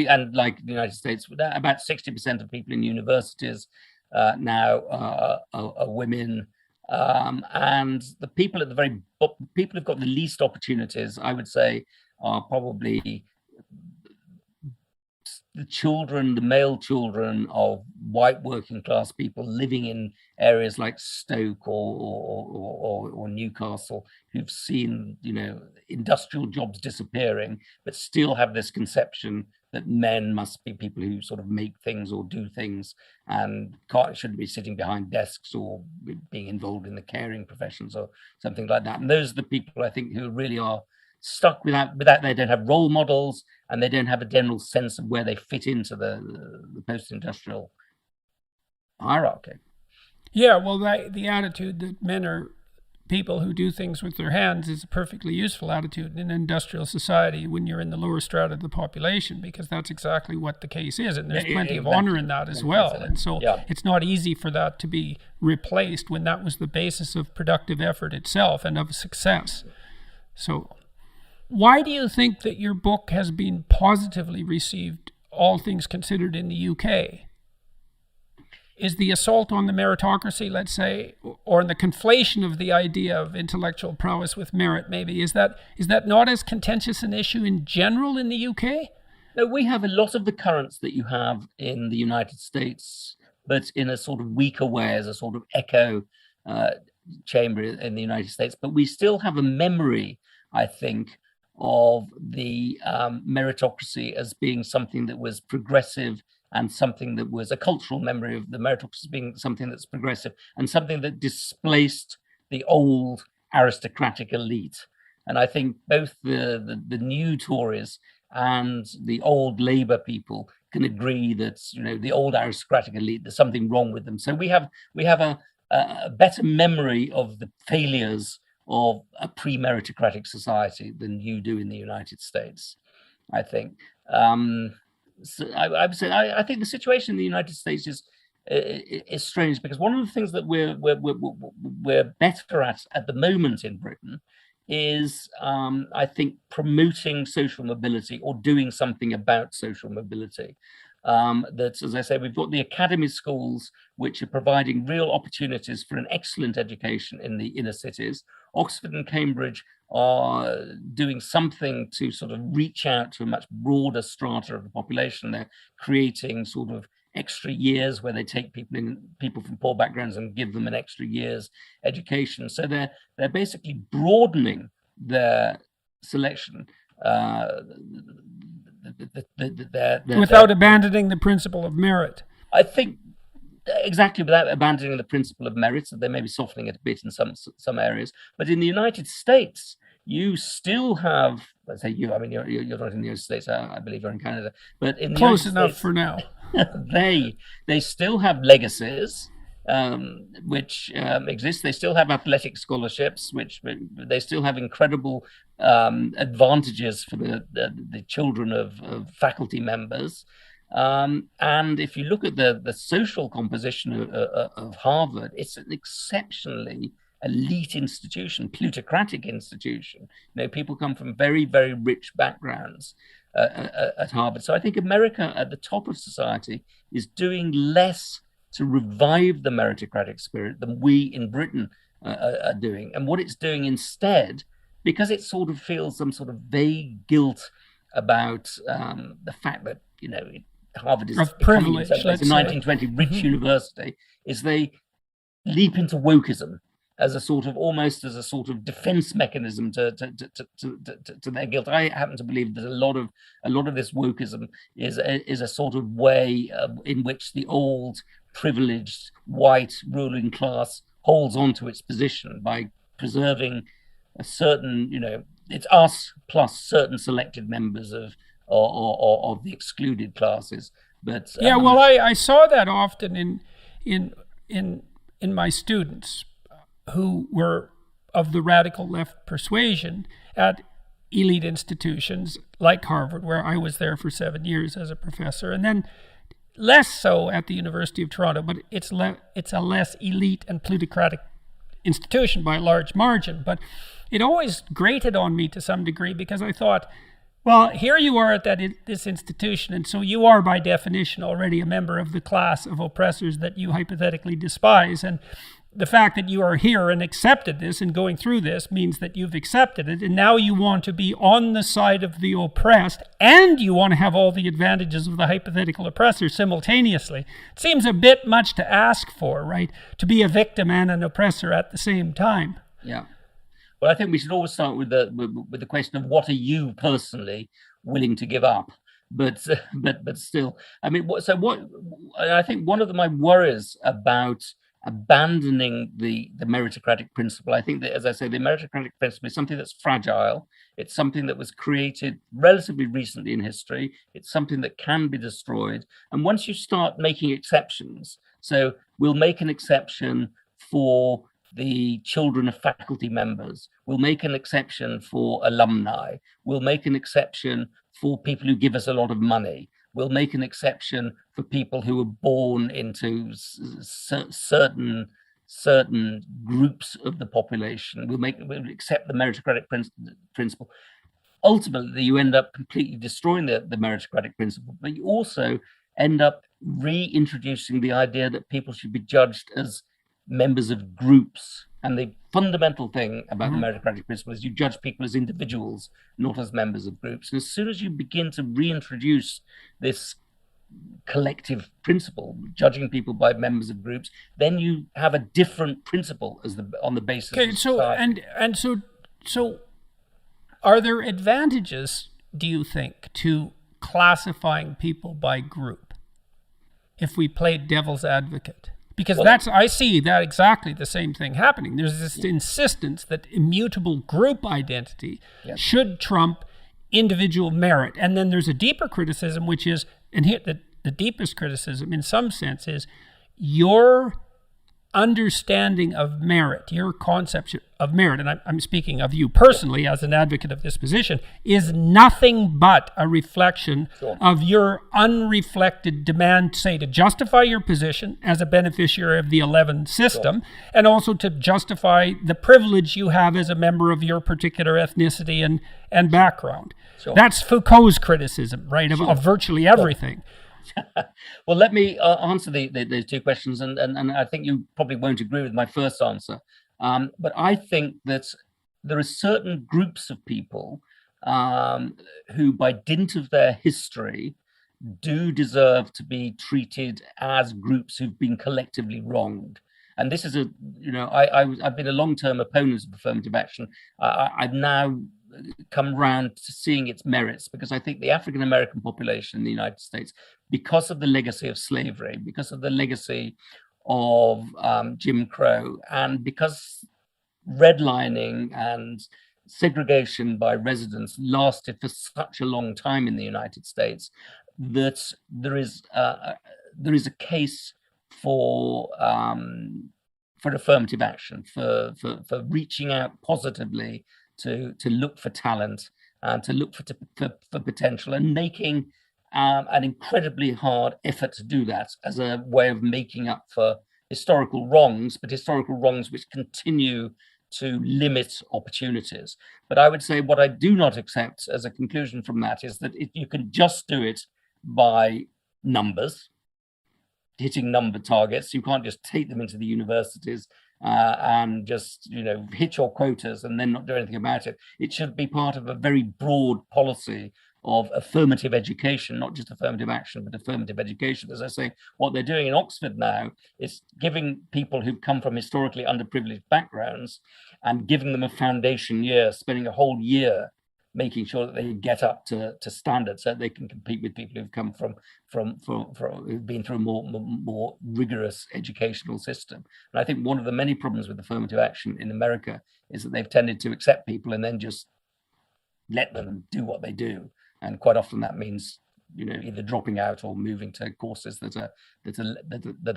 and like the United States, about 60% of people in universities now are women, and the people people who've got the least opportunities, I would say, are probably the male children of white working class people living in areas like Stoke or Newcastle, who've seen, industrial jobs disappearing, but still have this conception that men must be people who sort of make things or do things and shouldn't be sitting behind desks or being involved in the caring professions or something like that. And those are the people I think who really are stuck without they don't have role models, and they don't have a general sense of where they fit into the post-industrial hierarchy. Yeah, well, the attitude that men are people who do things with their hands is a perfectly useful attitude in an industrial society when you're in the lower strata of the population, because that's exactly what the case is, and there's plenty of honor in that as well. And so it's not easy for that to be replaced when that was the basis of productive effort itself and of success. So why do you think that your book has been positively received, all things considered, in the UK? Is the assault on the meritocracy, let's say, or the conflation of the idea of intellectual prowess with merit, maybe, is that not as contentious an issue in general in the UK? No, we have a lot of the currents that you have in the United States, but in a sort of weaker way, as a sort of echo chamber in the United States. But we still have a memory, I think, of the meritocracy as being something that was progressive, and something that was a cultural memory of the meritocracy being something that's progressive and something that displaced the old aristocratic elite. And I think both the new Tories and the old Labour people can agree that the old aristocratic elite, there's something wrong with them. So we have a better memory of the failures of a pre-meritocratic society than you do in the United States, I think. So I would say I think the situation in the United States is strange, because one of the things that we're better at the moment in Britain is I think promoting social mobility or doing something about social mobility. That, as I say, we've got the academy schools which are providing real opportunities for an excellent education in the inner cities. Oxford and Cambridge are doing something to sort of reach out to a much broader strata of the population. They're creating sort of extra years, where they take people from poor backgrounds and give them an extra year's education. So they're basically broadening their selection without abandoning the principle of merit. I think exactly, without abandoning the principle of merit. So they may be softening it a bit in some areas, but in the United States, you still have, let's say you, I mean, you're not in the United States, I believe you're in Canada, but in the close United enough States, for now. they still have legacies which exist. They still have athletic scholarships, which they still have incredible advantages for the children of faculty members. And if you look at the social composition of Harvard, it's an exceptionally elite institution, plutocratic institution. You know, people come from very, very rich backgrounds at Harvard. So I think America at the top of society is doing less to revive the meritocratic spirit than we in Britain are doing. And what it's doing instead, because it sort of feels some sort of vague guilt about the fact that, you know, Harvard is of privilege, a 1920 rich university, is they leap into wokeism as a sort of, almost as a sort of defense mechanism to their guilt. I happen to believe that a lot of this wokeism is a sort of way in which the old privileged white ruling class holds on to its position by preserving a certain, you know, it's us plus certain selected members of the excluded classes. But yeah, well, I saw that often in my students who were of the radical left persuasion at elite institutions like Harvard, where I was there for 7 years as a professor, and then less so at the University of Toronto, but it's a less elite and plutocratic institution by a large margin. But it always grated on me to some degree, because I thought, well, here you are at this institution, and so you are by definition already a member of the class of oppressors that you hypothetically despise. And the fact that you are here and accepted this and going through this means that you've accepted it, and now you want to be on the side of the oppressed, and you want to have all the advantages of the hypothetical oppressor simultaneously. It seems a bit much to ask for, right? To be a victim and an oppressor at the same time. Yeah. Well, I think we should always start with the question of what are you personally willing to give up? But still, I mean, so what? I think one of my worries about abandoning the meritocratic principle, I think that, as I say, the meritocratic principle is something that's fragile. It's something that was created relatively recently in history. It's something that can be destroyed. And once you start making exceptions, so we'll make an exception for the children of faculty members, we'll make an exception for alumni, we'll make an exception for people who give us a lot of money, we'll make an exception for people who were born into certain groups of the population, we'll accept the meritocratic principle. Ultimately, you end up completely destroying the meritocratic principle, but you also end up reintroducing the idea that people should be judged as members of groups. And the fundamental thing about the meritocratic principle is you judge people as individuals, not as members of groups. And as soon as you begin to reintroduce this collective principle, judging people by members of groups, then you have a different principle on the basis of society. So are there advantages, do you think, to classifying people by group if we played devil's advocate? Because I see that exactly the same thing happening. There's this insistence that immutable group identity should trump individual merit. And then there's a deeper criticism, which is, and here the deepest criticism in some sense is, your understanding of merit, your concept of merit, and I'm speaking of you personally as an advocate of this position, is nothing but a reflection of your unreflected demand, say, to justify your position as a beneficiary of the 11 system, and also to justify the privilege you have as a member of your particular ethnicity and background. That's Foucault's criticism, right, of virtually everything. Well, let me answer those two questions, and I think you probably won't agree with my first answer, but I think that there are certain groups of people who, by dint of their history, do deserve to be treated as groups who've been collectively wronged. And this is I've been a long-term opponent of affirmative action. I've now come round to seeing its merits, because I think the African American population in the United States, because of the legacy of slavery, because of the legacy of Jim Crow, and because redlining and segregation by residents lasted for such a long time in the United States, that there is a case for affirmative action, for reaching out positively to look for talent and to look for potential, and making an incredibly hard effort to do that as a way of making up for historical wrongs, but historical wrongs which continue to limit opportunities. But I would say what I do not accept as a conclusion from that is that if you can just do it by numbers, hitting number targets, you can't just take them into the universities and just hit your quotas and then not do anything about it. It should be part of a very broad policy of affirmative education, not just affirmative action, but affirmative education. As I say, what they're doing in Oxford now is giving people who've come from historically underprivileged backgrounds and giving them a foundation year, spending a whole year making sure that they get up to standards so that they can compete with people who've come from who've been through a more rigorous educational system. And I think one of the many problems with affirmative action in America is that they've tended to accept people and then just let them do what they do. And quite often that means either dropping out or moving to courses that are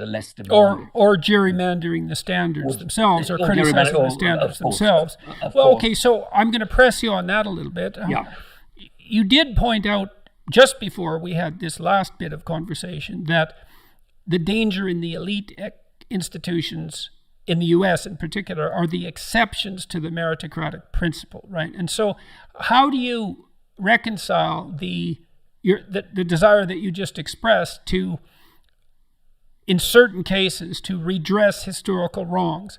less demanding. Or gerrymandering the standards themselves, or criticizing the standards themselves. Well, okay, so I'm going to press you on that a little bit. Yeah. You did point out just before we had this last bit of conversation that the danger in the elite institutions in the U.S. in particular are the exceptions to the meritocratic principle, right? And so how do you reconcile the desire that you just expressed to, in certain cases, to redress historical wrongs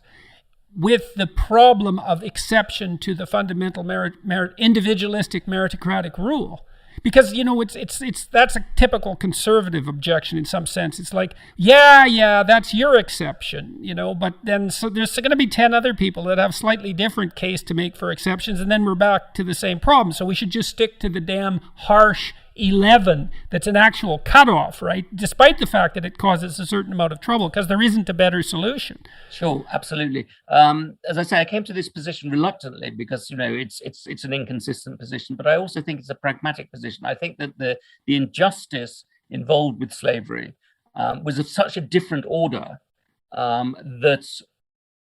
with the problem of exception to the fundamental individualistic meritocratic rule? Because it's that's a typical conservative objection in some sense. It's like, yeah, that's your exception, but then so there's going to be 10 other people that have slightly different case to make for exceptions, and then we're back to the same problem. So we should just stick to the damn harsh 11 that's an actual cutoff, right? Despite the fact that it causes a certain amount of trouble, because there isn't a better solution. Sure, absolutely. As I say, I came to this position reluctantly because it's an inconsistent position, but I also think it's a pragmatic position. I think that the injustice involved with slavery was of such a different order that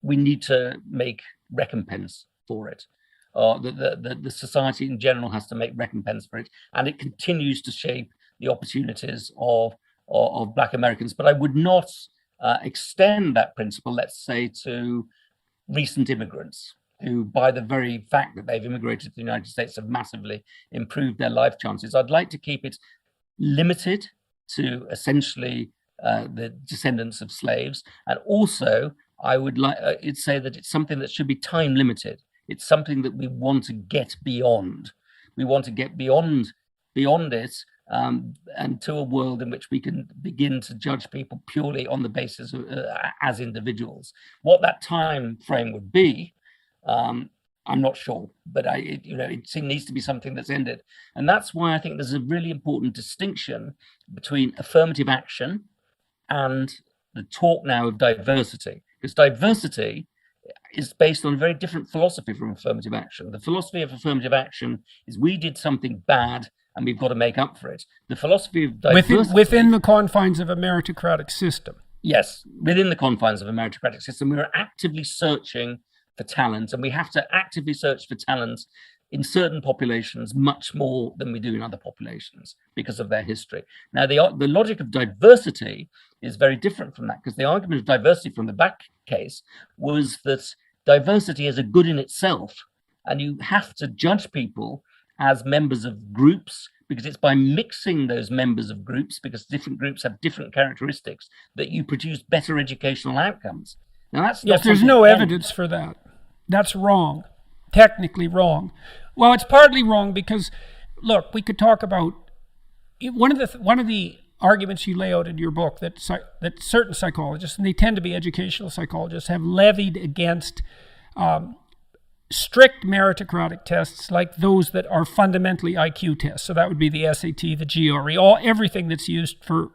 we need to make recompense for it. The society in general has to make recompense for it, and it continues to shape the opportunities of Black Americans. But I would not extend that principle, let's say, to recent immigrants who, by the very fact that they've immigrated to the United States, have massively improved their life chances. I'd like to keep it limited to essentially the descendants of slaves, and also I would like say that it's something that should be time limited. It's something that we want to get beyond. We want to get beyond it and to a world in which we can begin to judge people purely on the basis of as individuals. What that time frame would be, I'm not sure, but it needs to be something that's ended. And that's why I think there's a really important distinction between affirmative action and the talk now of diversity, because diversity is based on a very different philosophy from affirmative action. The philosophy of affirmative action is we did something bad and we've got to make up for it. The philosophy of diversity... Within the confines of a meritocratic system. Yes, within the confines of a meritocratic system, we are actively searching for talent, and we have to actively search for talent in certain populations much more than we do in other populations because of their history. Now, the logic of diversity is very different from that, because the argument of diversity from the back case was that diversity is a good in itself, and you have to judge people as members of groups, because it's by mixing those members of groups, because different groups have different characteristics, that you produce better educational outcomes. Now, that's not there's no evidence for that. That's wrong. Technically wrong. Well, it's partly wrong because, look, we could talk about one of the arguments you lay out in your book that certain psychologists, and they tend to be educational psychologists, have levied against strict meritocratic tests like those that are fundamentally IQ tests. So that would be the SAT, the GRE, everything that's used for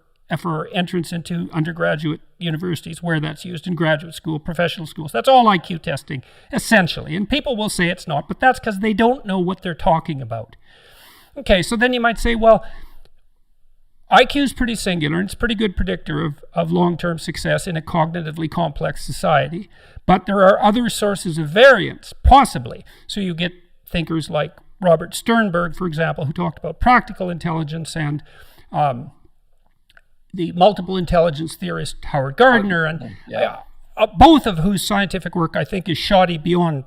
entrance into undergraduate universities, where that's used in graduate school, professional schools. That's all IQ testing, essentially. And people will say it's not, but that's because they don't know what they're talking about. Okay, so then you might say, well, IQ is pretty singular, and it's a pretty good predictor of long-term success in a cognitively complex society. But there are other sources of variance, possibly. So you get thinkers like Robert Sternberg, for example, who talked about practical intelligence, and the multiple intelligence theorist Howard Gardner, and both of whose scientific work I think is shoddy beyond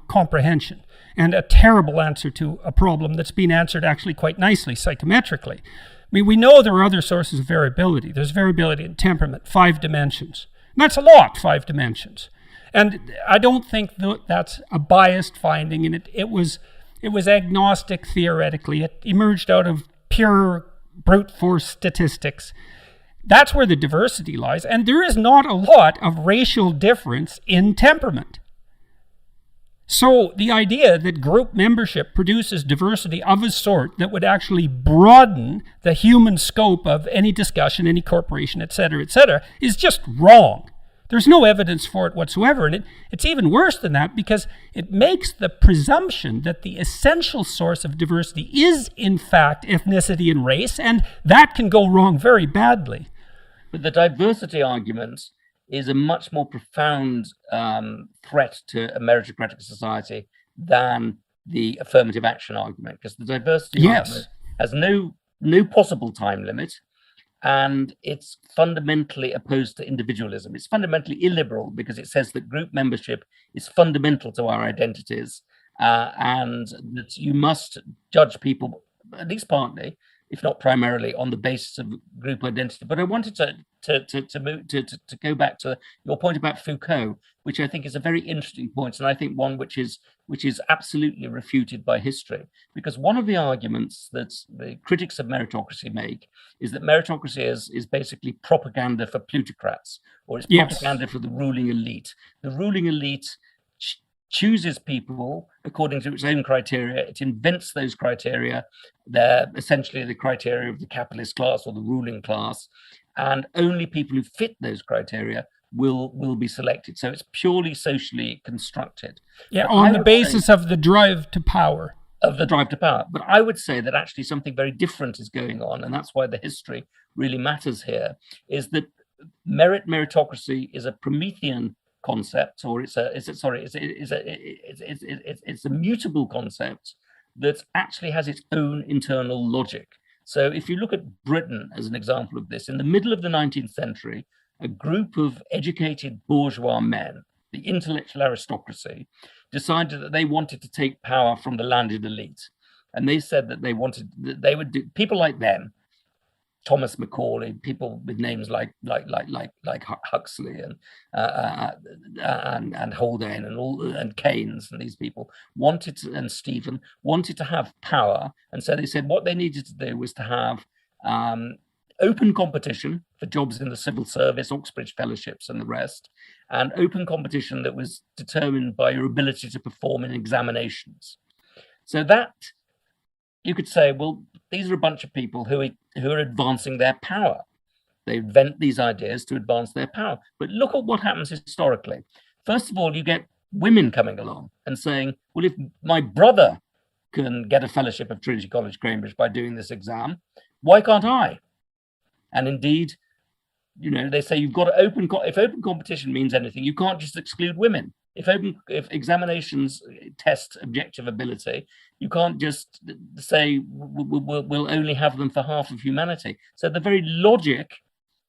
comprehension, and a terrible answer to a problem that's been answered actually quite nicely psychometrically. I mean, we know there are other sources of variability. There's variability in temperament, 5 dimensions. And that's a lot, 5 dimensions. And I don't think that's a biased finding, and it was agnostic theoretically. It emerged out of pure brute force statistics. That's where the diversity lies, and there is not a lot of racial difference in temperament. So the idea that group membership produces diversity of a sort that would actually broaden the human scope of any discussion, any corporation, et cetera, is just wrong. There's no evidence for it whatsoever, and it's even worse than that, because it makes the presumption that the essential source of diversity is, in fact, ethnicity and race, and that can go wrong very badly. But the diversity argument is a much more profound threat to a meritocratic society than the affirmative action argument, because the diversity argument has no possible time limit, and it's fundamentally opposed to individualism. It's fundamentally illiberal, because it says that group membership is fundamental to our identities, and that you must judge people, at least partly, if not primarily, on the basis of group identity. But I wanted to go back to your point about Foucault, which I think is a very interesting point, and I think one which is absolutely refuted by history. Because one of the arguments that the critics of meritocracy make is that meritocracy is basically propaganda for plutocrats, or it's propaganda for the ruling elite. The ruling elite chooses people according to its own criteria. It invents those criteria. They're essentially the criteria of the capitalist class or the ruling class, and only people who fit those criteria will be selected. So it's purely socially constructed. Yeah, on the basis of the drive to power. But I would say that actually something very different is going on, and that's why the history really matters here, is that meritocracy is a Promethean concept, or it's a mutable concept that actually has its own internal logic. So if you look at Britain as an example of this, in the middle of the 19th century, a group of educated bourgeois men, the intellectual aristocracy, decided that they wanted to take power from the landed elite. And they said that they would do, people like them, Thomas Macaulay, people with names like Huxley and Haldane and Keynes, and these people and Stephen wanted to have power, and so they said what they needed to do was to have open competition for jobs in the civil service, Oxbridge fellowships, and the rest, and open competition that was determined by your ability to perform in examinations. So that you could say, well, these are a bunch of people who are advancing their power. They invent these ideas to advance their power. But look at what happens historically. First of all, you get women coming along and saying, well, if my brother can get a fellowship of Trinity College, Cambridge by doing this exam, why can't I? And indeed, they say you've got to if open competition means anything, you can't just exclude women. If examinations test objective ability, you can't just say we'll only have them for half of humanity. So the very logic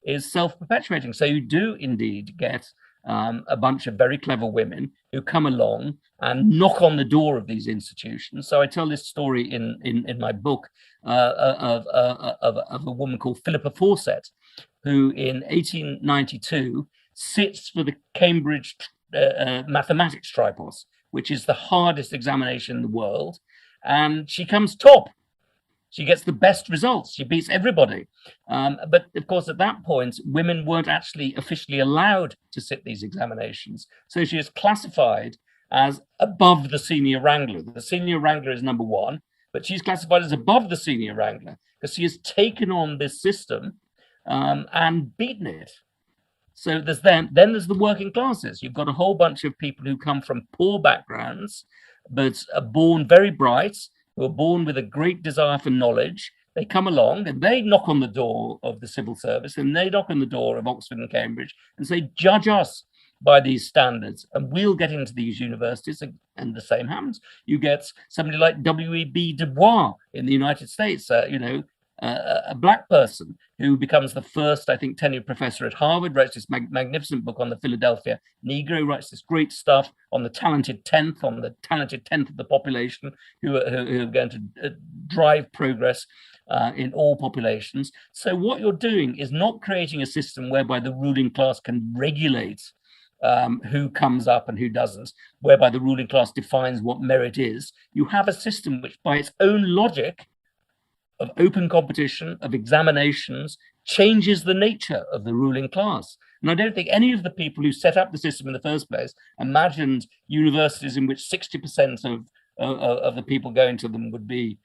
is self-perpetuating. So you do indeed get a bunch of very clever women who come along and knock on the door of these institutions. So I tell this story in my book of a woman called Philippa Fawcett, who in 1892 sits for the Cambridge mathematics tripos, which is the hardest examination in the world, and she comes top. She gets the best results. She beats everybody. But of course, at that point, women weren't actually officially allowed to sit these examinations. So she is classified as above the senior wrangler. The senior wrangler is number one, but she's classified as above the senior wrangler because she has taken on this system and beaten it. So then there's the working classes. You've got a whole bunch of people who come from poor backgrounds, but are born very bright, who are born with a great desire for knowledge. They come along and they knock on the door of the civil service, and they knock on the door of Oxford and Cambridge and say, judge us by these standards, and we'll get into these universities. And the same happens. You get somebody like W.E.B. Du Bois in the United States, a black person who becomes the first, I think, tenured professor at Harvard, writes this magnificent book on the Philadelphia Negro, writes this great stuff on the talented 10th of the population who are going to drive progress in all populations. So what you're doing is not creating a system whereby the ruling class can regulate who comes up and who doesn't, whereby the ruling class defines what merit is. You have a system which, by its own logic of open competition, of examinations, changes the nature of the ruling class. And I don't think any of the people who set up the system in the first place imagined universities in which 60% of the people going to them would be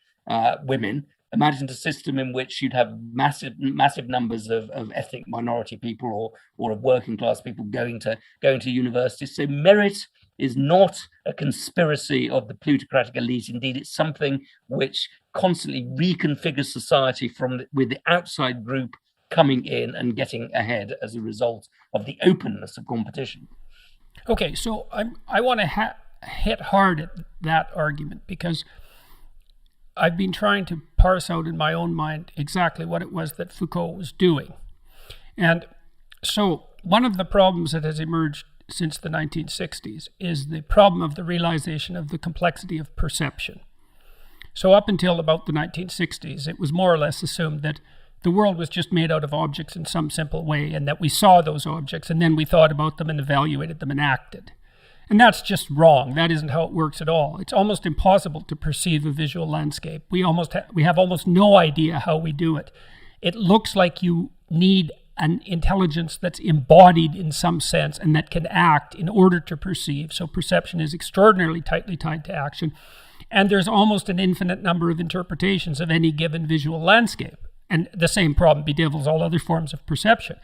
women, imagined a system in which you'd have massive numbers of ethnic minority people or of working class people going to universities. So merit is not a conspiracy of the plutocratic elite. Indeed, it's something which constantly reconfigures society with the outside group coming in and getting ahead as a result of the openness of competition. Okay, so I want to hit hard at that argument, because I've been trying to parse out in my own mind exactly what it was that Foucault was doing. And so one of the problems that has emerged since the 1960s is the problem of the realization of the complexity of perception. So up until about the 1960s, it was more or less assumed that the world was just made out of objects in some simple way, and that we saw those objects and then we thought about them and evaluated them and acted. And that's just wrong. That isn't how it works at all. It's almost impossible to perceive a visual landscape. We have almost no idea how we do it. It looks like you need an intelligence that's embodied in some sense and that can act in order to perceive. So perception is extraordinarily tightly tied to action. And there's almost an infinite number of interpretations of any given visual landscape. And the same problem bedevils all other forms of perception.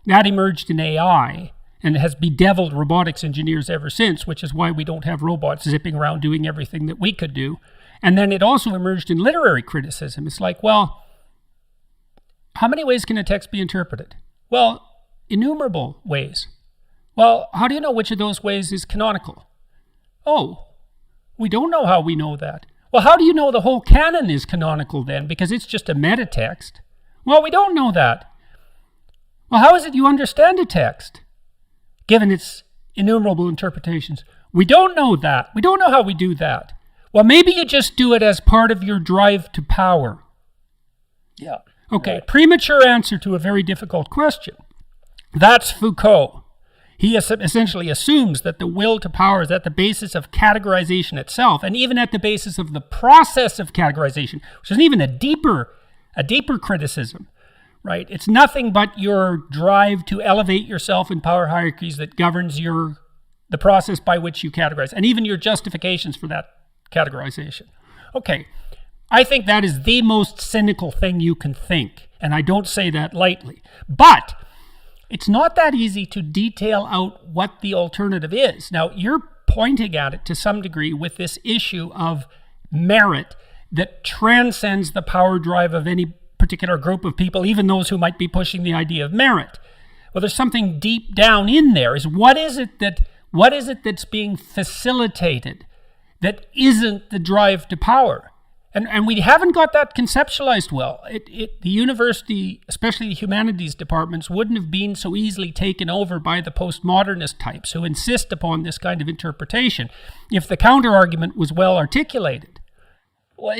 That emerged in AI and has bedeviled robotics engineers ever since, which is why we don't have robots zipping around doing everything that we could do. And then it also emerged in literary criticism. It's like, well, how many ways can a text be interpreted? Well, innumerable ways. Well, how do you know which of those ways is canonical? Oh, we don't know how we know that. Well, how do you know the whole canon is canonical then? Because it's just a metatext. Well, we don't know that. Well, how is it you understand a text, given its innumerable interpretations? We don't know that. We don't know how we do that. Well, maybe you just do it as part of your drive to power. Yeah. Okay, right. Premature answer to a very difficult question. That's Foucault. He essentially assumes that the will to power is at the basis of categorization itself, and even at the basis of the process of categorization, which is even a deeper criticism, right? It's nothing but your drive to elevate yourself in power hierarchies that governs the process by which you categorize, and even your justifications for that categorization. Okay, I think that is the most cynical thing you can think, and I don't say that lightly. But it's not that easy to detail out what the alternative is. Now, you're pointing at it to some degree with this issue of merit that transcends the power drive of any particular group of people, even those who might be pushing the idea of merit. Well, there's something deep down in there. Is what is it that's being facilitated that isn't the drive to power? And we haven't got that conceptualized well. The university, especially the humanities departments, wouldn't have been so easily taken over by the postmodernist types who insist upon this kind of interpretation if the counter-argument was well articulated. Well,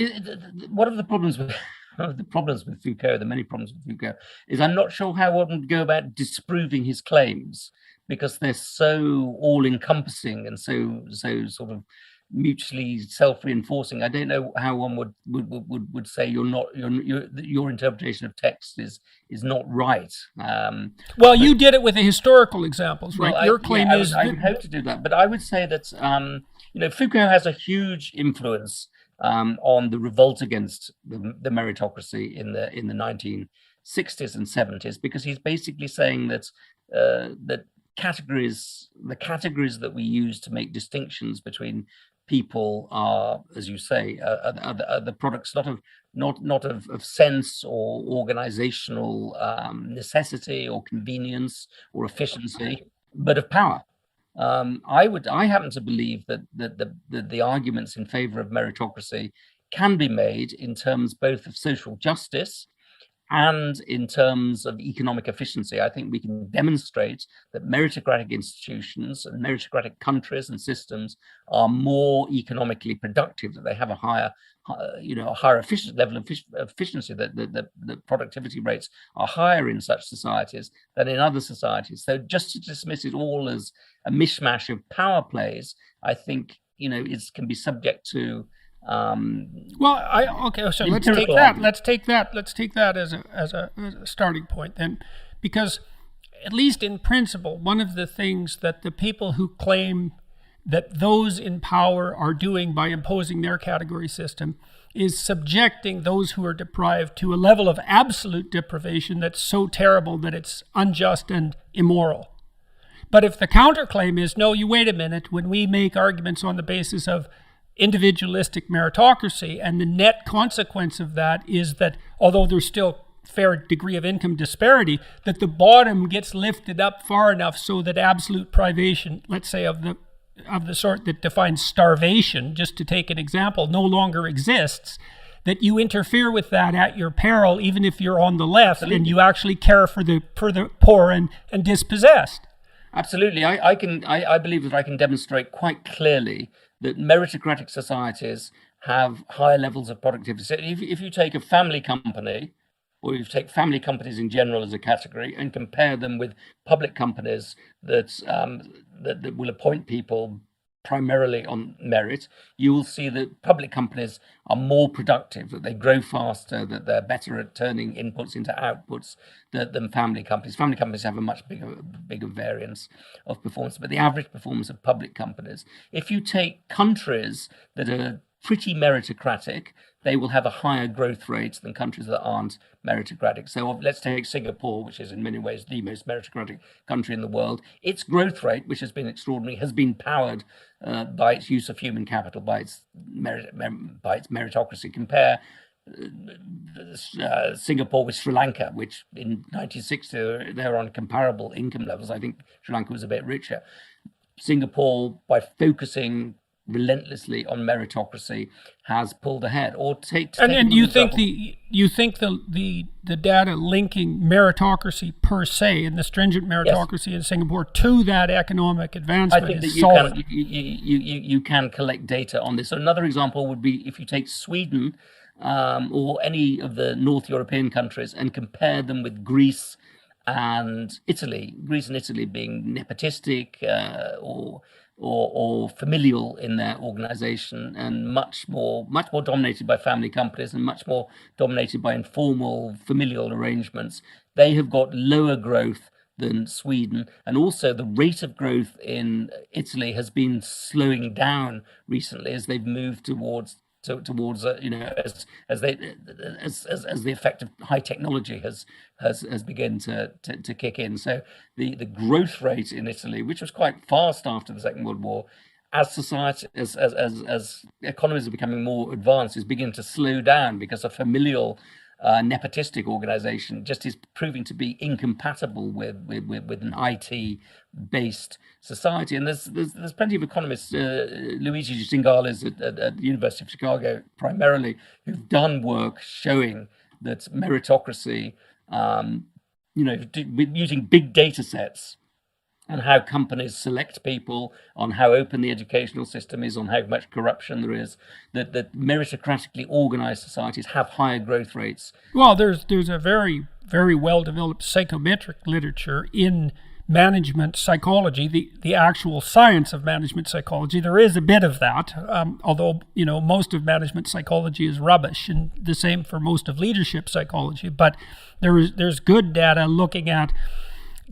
one of the problems with Foucault, the many problems with Foucault, is I'm not sure how one would go about disproving his claims, because they're so all-encompassing and so sort of mutually self-reinforcing. I don't know how one would say your interpretation of text is not right. Well, you did it with the historical examples, right? Well, Your claim is I would hope to do that, but I would say that Foucault has a huge influence on the revolt against the meritocracy in the 1960s and 70s, because he's basically saying that the categories that we use to make distinctions between people are, as you say, are the products not of sense or organizational necessity or convenience or efficiency, but of power. I happen to believe that the arguments in favor of meritocracy can be made in terms both of social justice and in terms of economic efficiency. I think we can demonstrate that meritocratic institutions and meritocratic countries and systems are more economically productive, that they have a higher level of efficiency, that the productivity rates are higher in such societies than in other societies. So just to dismiss it all as a mishmash of power plays, I think, can be subject to okay. So let's take that as a starting point then, because at least in principle, one of the things that the people who claim that those in power are doing by imposing their category system is subjecting those who are deprived to a level of absolute deprivation that's so terrible that it's unjust and immoral. But if the counterclaim is, no, you wait a minute, when we make arguments on the basis of individualistic meritocracy, and the net consequence of that is that although there's still fair degree of income disparity, that the bottom gets lifted up far enough so that absolute privation, let's say of the sort that defines starvation, just to take an example, no longer exists, that you interfere with that at your peril, even if you're on the left. Absolutely. And you actually care for the poor and dispossessed. Absolutely. I believe that I can demonstrate quite clearly that meritocratic societies have higher levels of productivity. So if you take a family company, or you take family companies in general as a category, and compare them with public companies that will appoint people primarily on merit, you will see that public companies are more productive, that they grow faster, that they're better at turning inputs into outputs than family companies. Family companies have a much bigger variance of performance, but the average performance of public companies, if you take countries that are pretty meritocratic, they will have a higher growth rate than countries that aren't meritocratic. So let's take Singapore, which is in many ways the most meritocratic country in the world. Its growth rate, which has been extraordinary, has been powered by its use of human capital, by its meritocracy. Compare Singapore with Sri Lanka, which in 1960 they were on comparable income levels. I think Sri Lanka was a bit richer. Singapore, by focusing relentlessly on meritocracy, has pulled ahead. Or and you think the data linking meritocracy per se and the stringent meritocracy in Singapore to that economic advancement, I think is that solid. you can collect data on this. So another example would be if you take Sweden or any of the North European countries and compare them with Greece and Italy. Greece and Italy being nepotistic or familial in their organization, and much more dominated by family companies and much more dominated by informal familial arrangements. They have got lower growth than Sweden, and also the rate of growth in Italy has been slowing down recently as they've moved towards as the effect of high technology has begun to kick in. So the growth rate in Italy, which was quite fast after the Second World War, as society as economies are becoming more advanced, is beginning to slow down because a familial nepotistic organization just is proving to be incompatible with an IT-based society. And there's plenty of economists, Luigi Zingales at the University of Chicago primarily, who've done work showing that meritocracy, using big data sets, and how companies select people, on how open the educational system is, on how much corruption there is, that meritocratically organized societies have higher growth rates. Well, there's a very, very well-developed psychometric literature in management psychology, the actual science of management psychology. There is a bit of that, although, most of management psychology is rubbish, and the same for most of leadership psychology. But there's good data looking at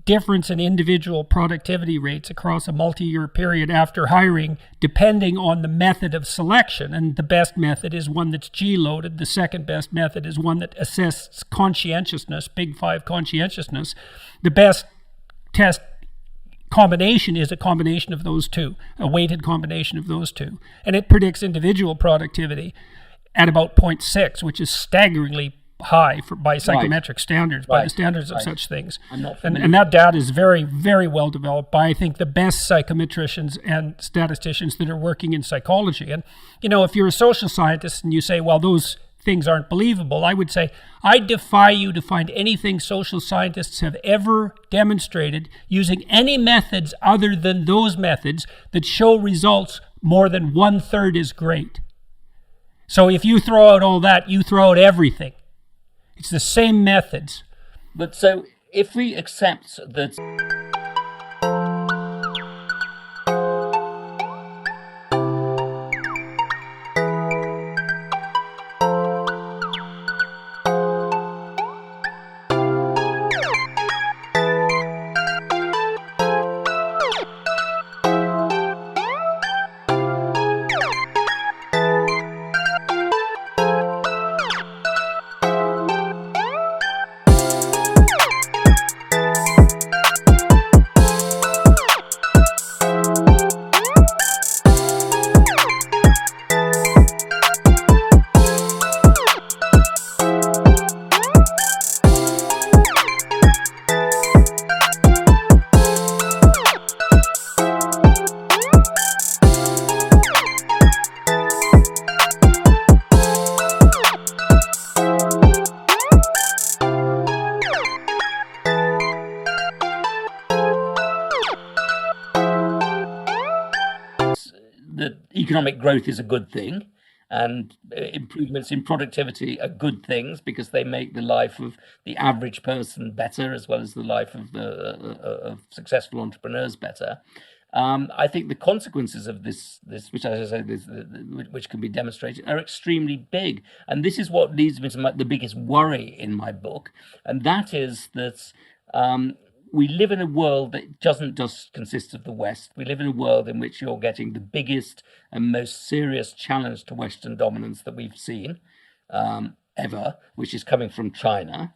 difference in individual productivity rates across a multi-year period after hiring, depending on the method of selection. And the best method is one that's G-loaded. The second best method is one that assesses conscientiousness, Big Five conscientiousness. The best test combination is a combination of those two, a weighted combination of those two. And it predicts individual productivity at about 0.6, which is staggeringly high by psychometric standards, by the standards of such things. And that data is very, very well developed by, I think, the best psychometricians and statisticians that are working in psychology. And, if you're a social scientist and you say, well, those things aren't believable, I would say, I defy you to find anything social scientists have ever demonstrated using any methods other than those methods that show results more than 1/3 is great. So if you throw out all that, you throw out everything. It's the same methods. But so if we accept that economic growth is a good thing, and improvements in productivity are good things because they make the life of the average person better, as well as the life of of successful entrepreneurs better. I think the consequences of this, which, as I say, which can be demonstrated, are extremely big, and this is what leads me to the biggest worry in my book, and that is that we live in a world that doesn't just consist of the West. We live in a world in which you're getting the biggest and most serious challenge to Western dominance that we've seen ever, which is coming from China.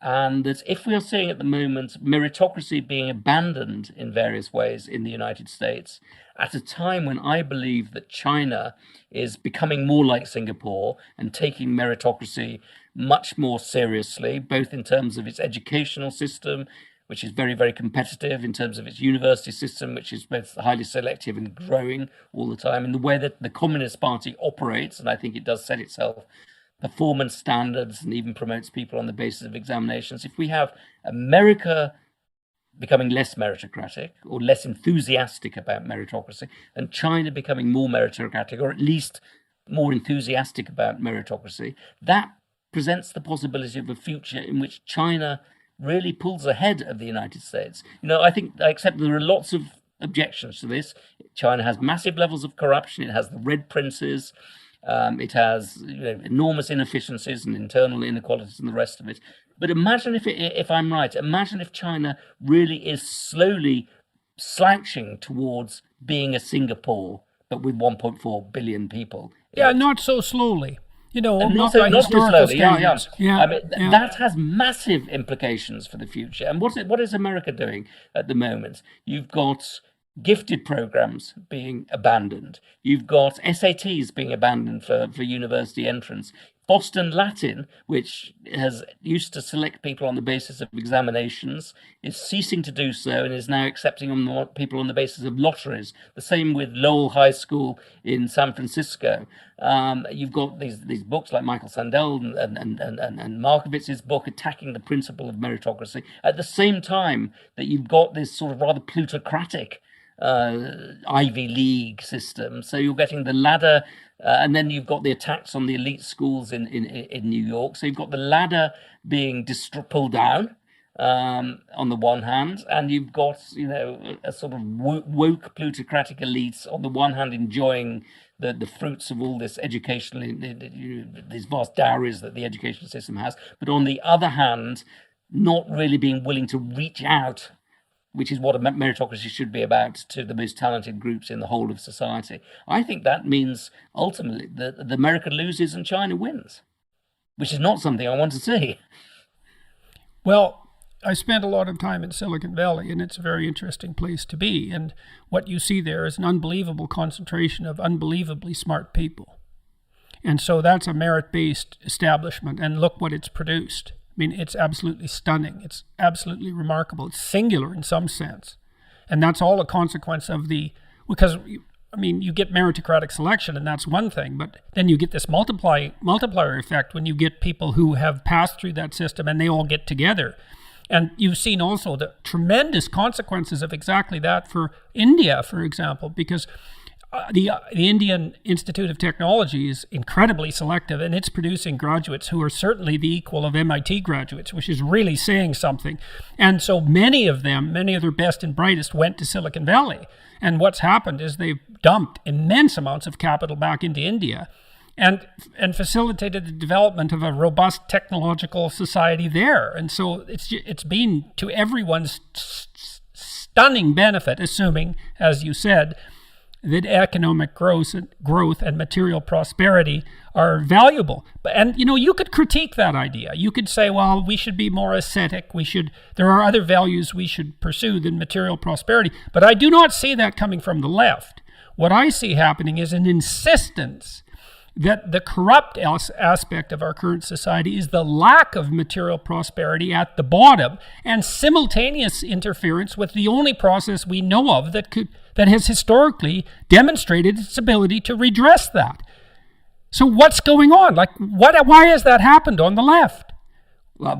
And that if we are seeing at the moment meritocracy being abandoned in various ways in the United States, at a time when I believe that China is becoming more like Singapore and taking meritocracy much more seriously, both in terms of its educational system, which is very, very competitive, in terms of its university system, which is both highly selective and growing all the time, in the way that the Communist Party operates, and I think it does set itself performance standards and even promotes people on the basis of examinations. If we have America becoming less meritocratic or less enthusiastic about meritocracy, and China becoming more meritocratic, or at least more enthusiastic about meritocracy, that presents the possibility of a future in which China really pulls ahead of the United States. I accept there are lots of objections to this. China has massive levels of corruption. It has the red princes. It has enormous inefficiencies and internal inequalities and the rest of it. But imagine if I'm right, imagine if China really is slowly slouching towards being a Singapore, but with 1.4 billion people. Yeah, not so slowly. Not by so historical slowly. standards. That has massive implications for the future. And what is America doing at the moment? You've got gifted programs being abandoned. You've got SATs being abandoned for university entrance. Boston Latin, which has used to select people on the basis of examinations, is ceasing to do so and is now accepting people on the basis of lotteries. The same with Lowell High School in San Francisco. You've got these books like Michael Sandel and Markovitz's book attacking the principle of meritocracy, at the same time that you've got this sort of rather plutocratic Ivy League system. So you're getting the ladder, and then you've got the attacks on the elite schools in New York. So you've got the ladder being pulled down, on the one hand, and you've got, you know, a sort of woke plutocratic elites on the one hand enjoying the fruits of all this educational, these vast dowries that the education system has, but on the other hand, not really being willing to reach out, which is what a meritocracy should be about, to the most talented groups in the whole of society. I think that means ultimately that America loses and China wins, which is not something I want to see. Well, I spent a lot of time in Silicon Valley, and it's a very interesting place to be. And what you see there is an unbelievable concentration of unbelievably smart people. And so that's a merit-based establishment, and look what it's produced. I mean, it's absolutely stunning. It's absolutely remarkable. It's singular in some sense. And that's all a consequence of because, I mean, you get meritocratic selection, and that's one thing, but then you get this multiplier effect when you get people who have passed through that system and they all get together. And you've seen also the tremendous consequences of exactly that for India, for example, because the Indian Institute of Technology is incredibly selective, and it's producing graduates who are certainly the equal of MIT graduates, which is really saying something. And so many of their best and brightest went to Silicon Valley. And what's happened is they've dumped immense amounts of capital back into India and facilitated the development of a robust technological society there. And so it's been to everyone's stunning benefit, assuming, as you said, that economic growth and material prosperity are valuable. And, you know, you could critique that idea. You could say, well, we should be more ascetic. There are other values we should pursue than material prosperity. But I do not see that coming from the left. What I see happening is an insistence that the corrupt aspect of our current society is the lack of material prosperity at the bottom and simultaneous interference with the only process we know of that has historically demonstrated its ability to redress that. So what's going on? Like, why has that happened on the left? Well,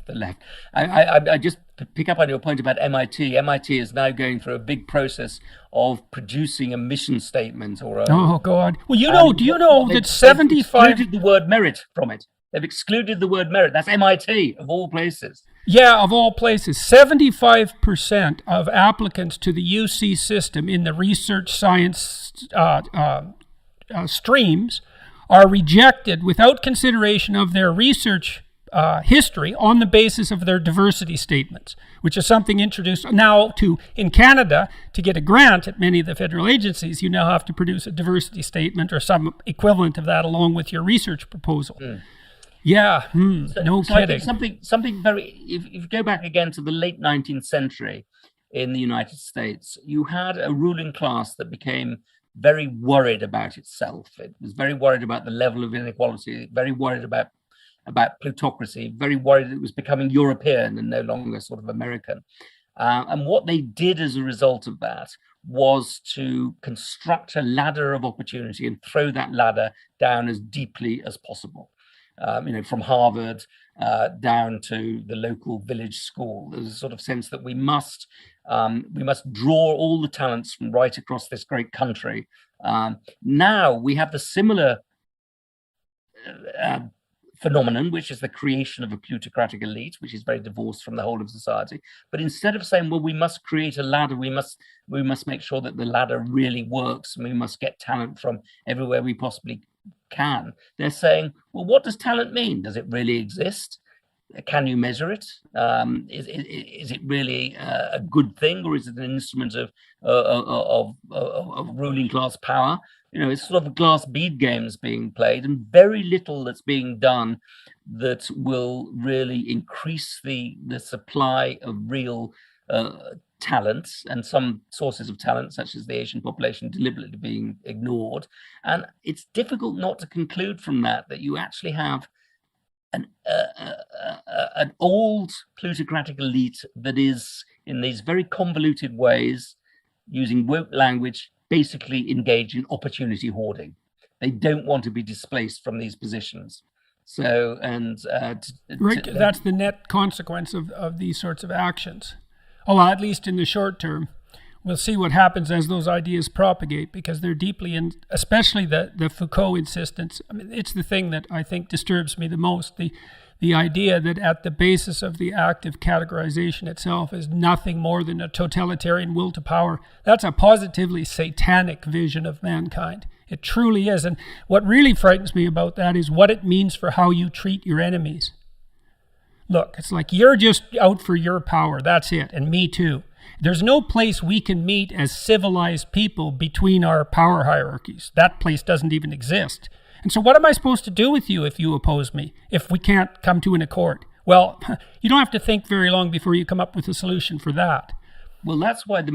the left. I just pick up on your point about MIT. MIT is now going through a big process of producing a mission statement oh God. Well, do you know that 75 excluded the word merit from it? They've excluded the word merit. That's MIT of all places. Yeah, of all places. 75% of applicants to the UC system in the research science streams are rejected without consideration of their research history on the basis of their diversity statements, which is something introduced now in Canada. To get a grant at many of the federal agencies, you now have to produce a diversity statement or some equivalent of that along with your research proposal. Yeah, no kidding. I think something very, if you go back again to the late 19th century in the United States, you had a ruling class that became very worried about itself. It was very worried about the level of inequality, very worried about plutocracy, very worried it was becoming European and no longer sort of American. And what they did as a result of that was to construct a ladder of opportunity and throw that ladder down as deeply as possible. From Harvard down to the local village school. There's a sort of sense that we must draw all the talents from right across this great country. Now we have the similar phenomenon, which is the creation of a plutocratic elite, which is very divorced from the whole of society. But instead of saying, well, we must create a ladder, we must make sure that the ladder really works, and we must get talent from everywhere we possibly can, they're saying, well, what does talent mean? Does it really exist? Can you measure it? Is it really a good thing, or is it an instrument of ruling class power? It's sort of glass bead games being played, and very little that's being done that will really increase the supply of real talents, and some sources of talent, such as the Asian population, deliberately being ignored. And it's difficult not to conclude from that you actually have an old plutocratic elite that is, in these very convoluted ways, using woke language, basically engaged in opportunity hoarding. They don't want to be displaced from these positions. So, that's the net consequence of these sorts of actions. Oh, well, at least in the short term. We'll see what happens as those ideas propagate, because they're deeply in, especially the Foucault insistence. I mean, it's the thing that I think disturbs me the most. The the idea that at the basis of the act of categorization itself is nothing more than a totalitarian will to power. That's a positively satanic vision of mankind. It truly is. And what really frightens me about that is what it means for how you treat your enemies. Look, it's like you're just out for your power. That's it. And me too. There's no place we can meet as civilized people between our power hierarchies. That place doesn't even exist. And so what am I supposed to do with you if you oppose me, if we can't come to an accord? Well, you don't have to think very long before you come up with a solution for that. Well, that's why the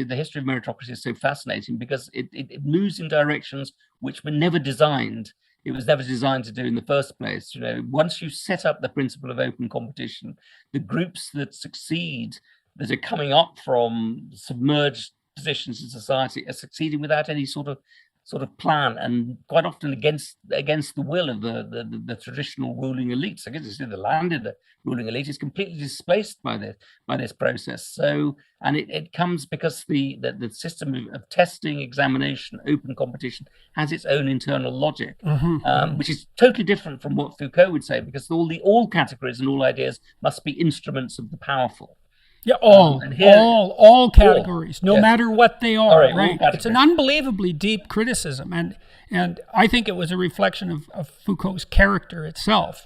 history of meritocracy is so fascinating, because it moves in directions which were never designed. It was never designed to do in the first place. Once you set up the principle of open competition, the groups that succeed, that are coming up from submerged positions in society, are succeeding without any sort of plan, and quite often against the will of the traditional ruling elites. I guess you see the landed ruling elite is completely displaced by this process. So, and it comes because the system of testing, examination, open competition has its own internal logic, which is totally different from what Foucault would say, because all categories and all ideas must be instruments of the powerful. Yeah, all categories, no matter what they are, right? It's an unbelievably deep criticism, and I think it was a reflection of Foucault's character itself,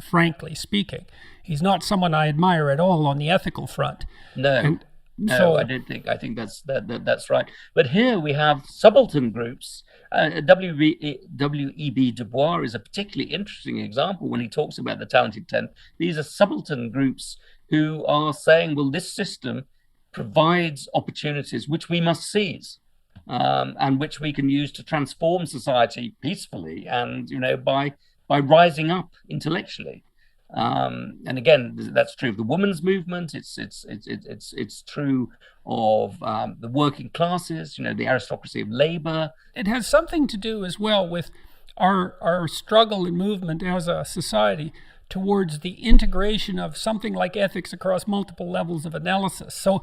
frankly speaking. He's not someone I admire at all on the ethical front. No, I don't think. I think that's right. But here we have subaltern groups. W.E.B. Du Bois is a particularly interesting example when he talks about the talented 10. These are subaltern groups who are saying, well, this system provides opportunities which we must seize, and which we can use to transform society peacefully and, by rising up intellectually. And again, that's true of the women's movement. It's true of the working classes, the aristocracy of labor. It has something to do as well with our struggle and movement as a society towards the integration of something like ethics across multiple levels of analysis. So,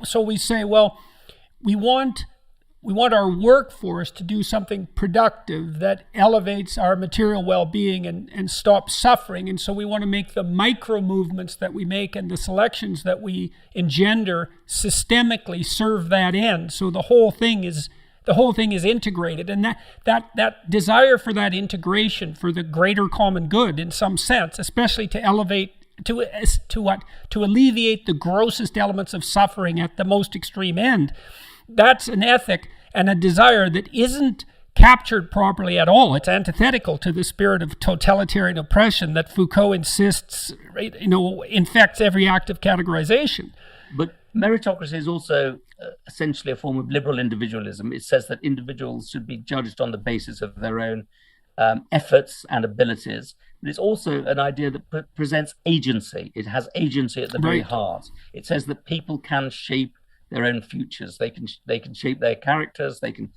so we say, well, we want our workforce to do something productive that elevates our material well-being and stops suffering. And so we want to make the micro movements that we make and the selections that we engender systemically serve that end. So the whole thing is integrated, and that desire for that integration for the greater common good, in some sense, especially to elevate, to alleviate the grossest elements of suffering at the most extreme end. That's an ethic and a desire that isn't captured properly at all. It's antithetical to the spirit of totalitarian oppression that Foucault insists, infects every act of categorization. But meritocracy is also essentially a form of liberal individualism. It says that individuals should be judged on the basis of their own efforts and abilities. But it's also an idea that presents agency. It has agency at the very heart. It says that people can shape their own futures. They can shape their characters. They can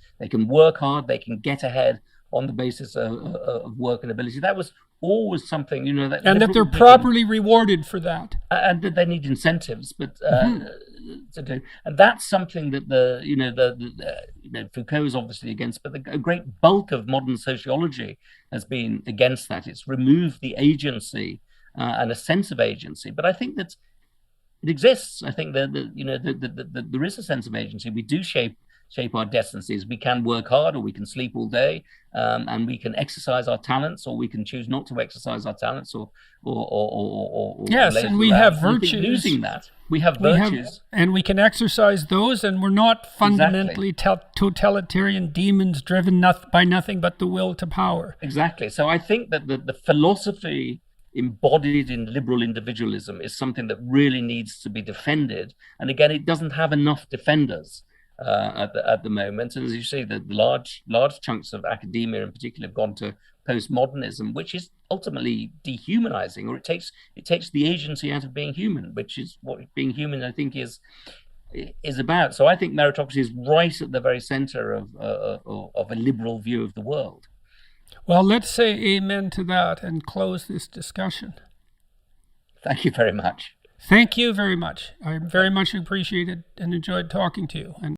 work hard. They can get ahead on the basis of work and ability. That was always something, and that they're properly rewarded for that, and that they need incentives, but to do. And that's something that Foucault is obviously against, but a great bulk of modern sociology has been against that. It's removed the agency and a sense of agency. But I think that it exists. I think that there is a sense of agency. We do shape our destinies. We can work hard, or we can sleep all day, and we can exercise our talents, or we can choose not to exercise our talents, or yes, and we have virtues. Losing that, we have virtues, and we can exercise those, and we're not fundamentally totalitarian demons driven by nothing but the will to power. Exactly. So I think that the philosophy embodied in liberal individualism is something that really needs to be defended. And again, it doesn't have enough defenders at the moment. And as you say, the large chunks of academia in particular have gone to postmodernism, which is ultimately dehumanizing, or it takes the agency out of being human, which is what being human, I think, is about. So I think meritocracy is right at the very center of a liberal view of the world. Well, let's say amen to that and close this discussion. Thank you very much. Thank you very much. I very much appreciated and enjoyed talking to you. And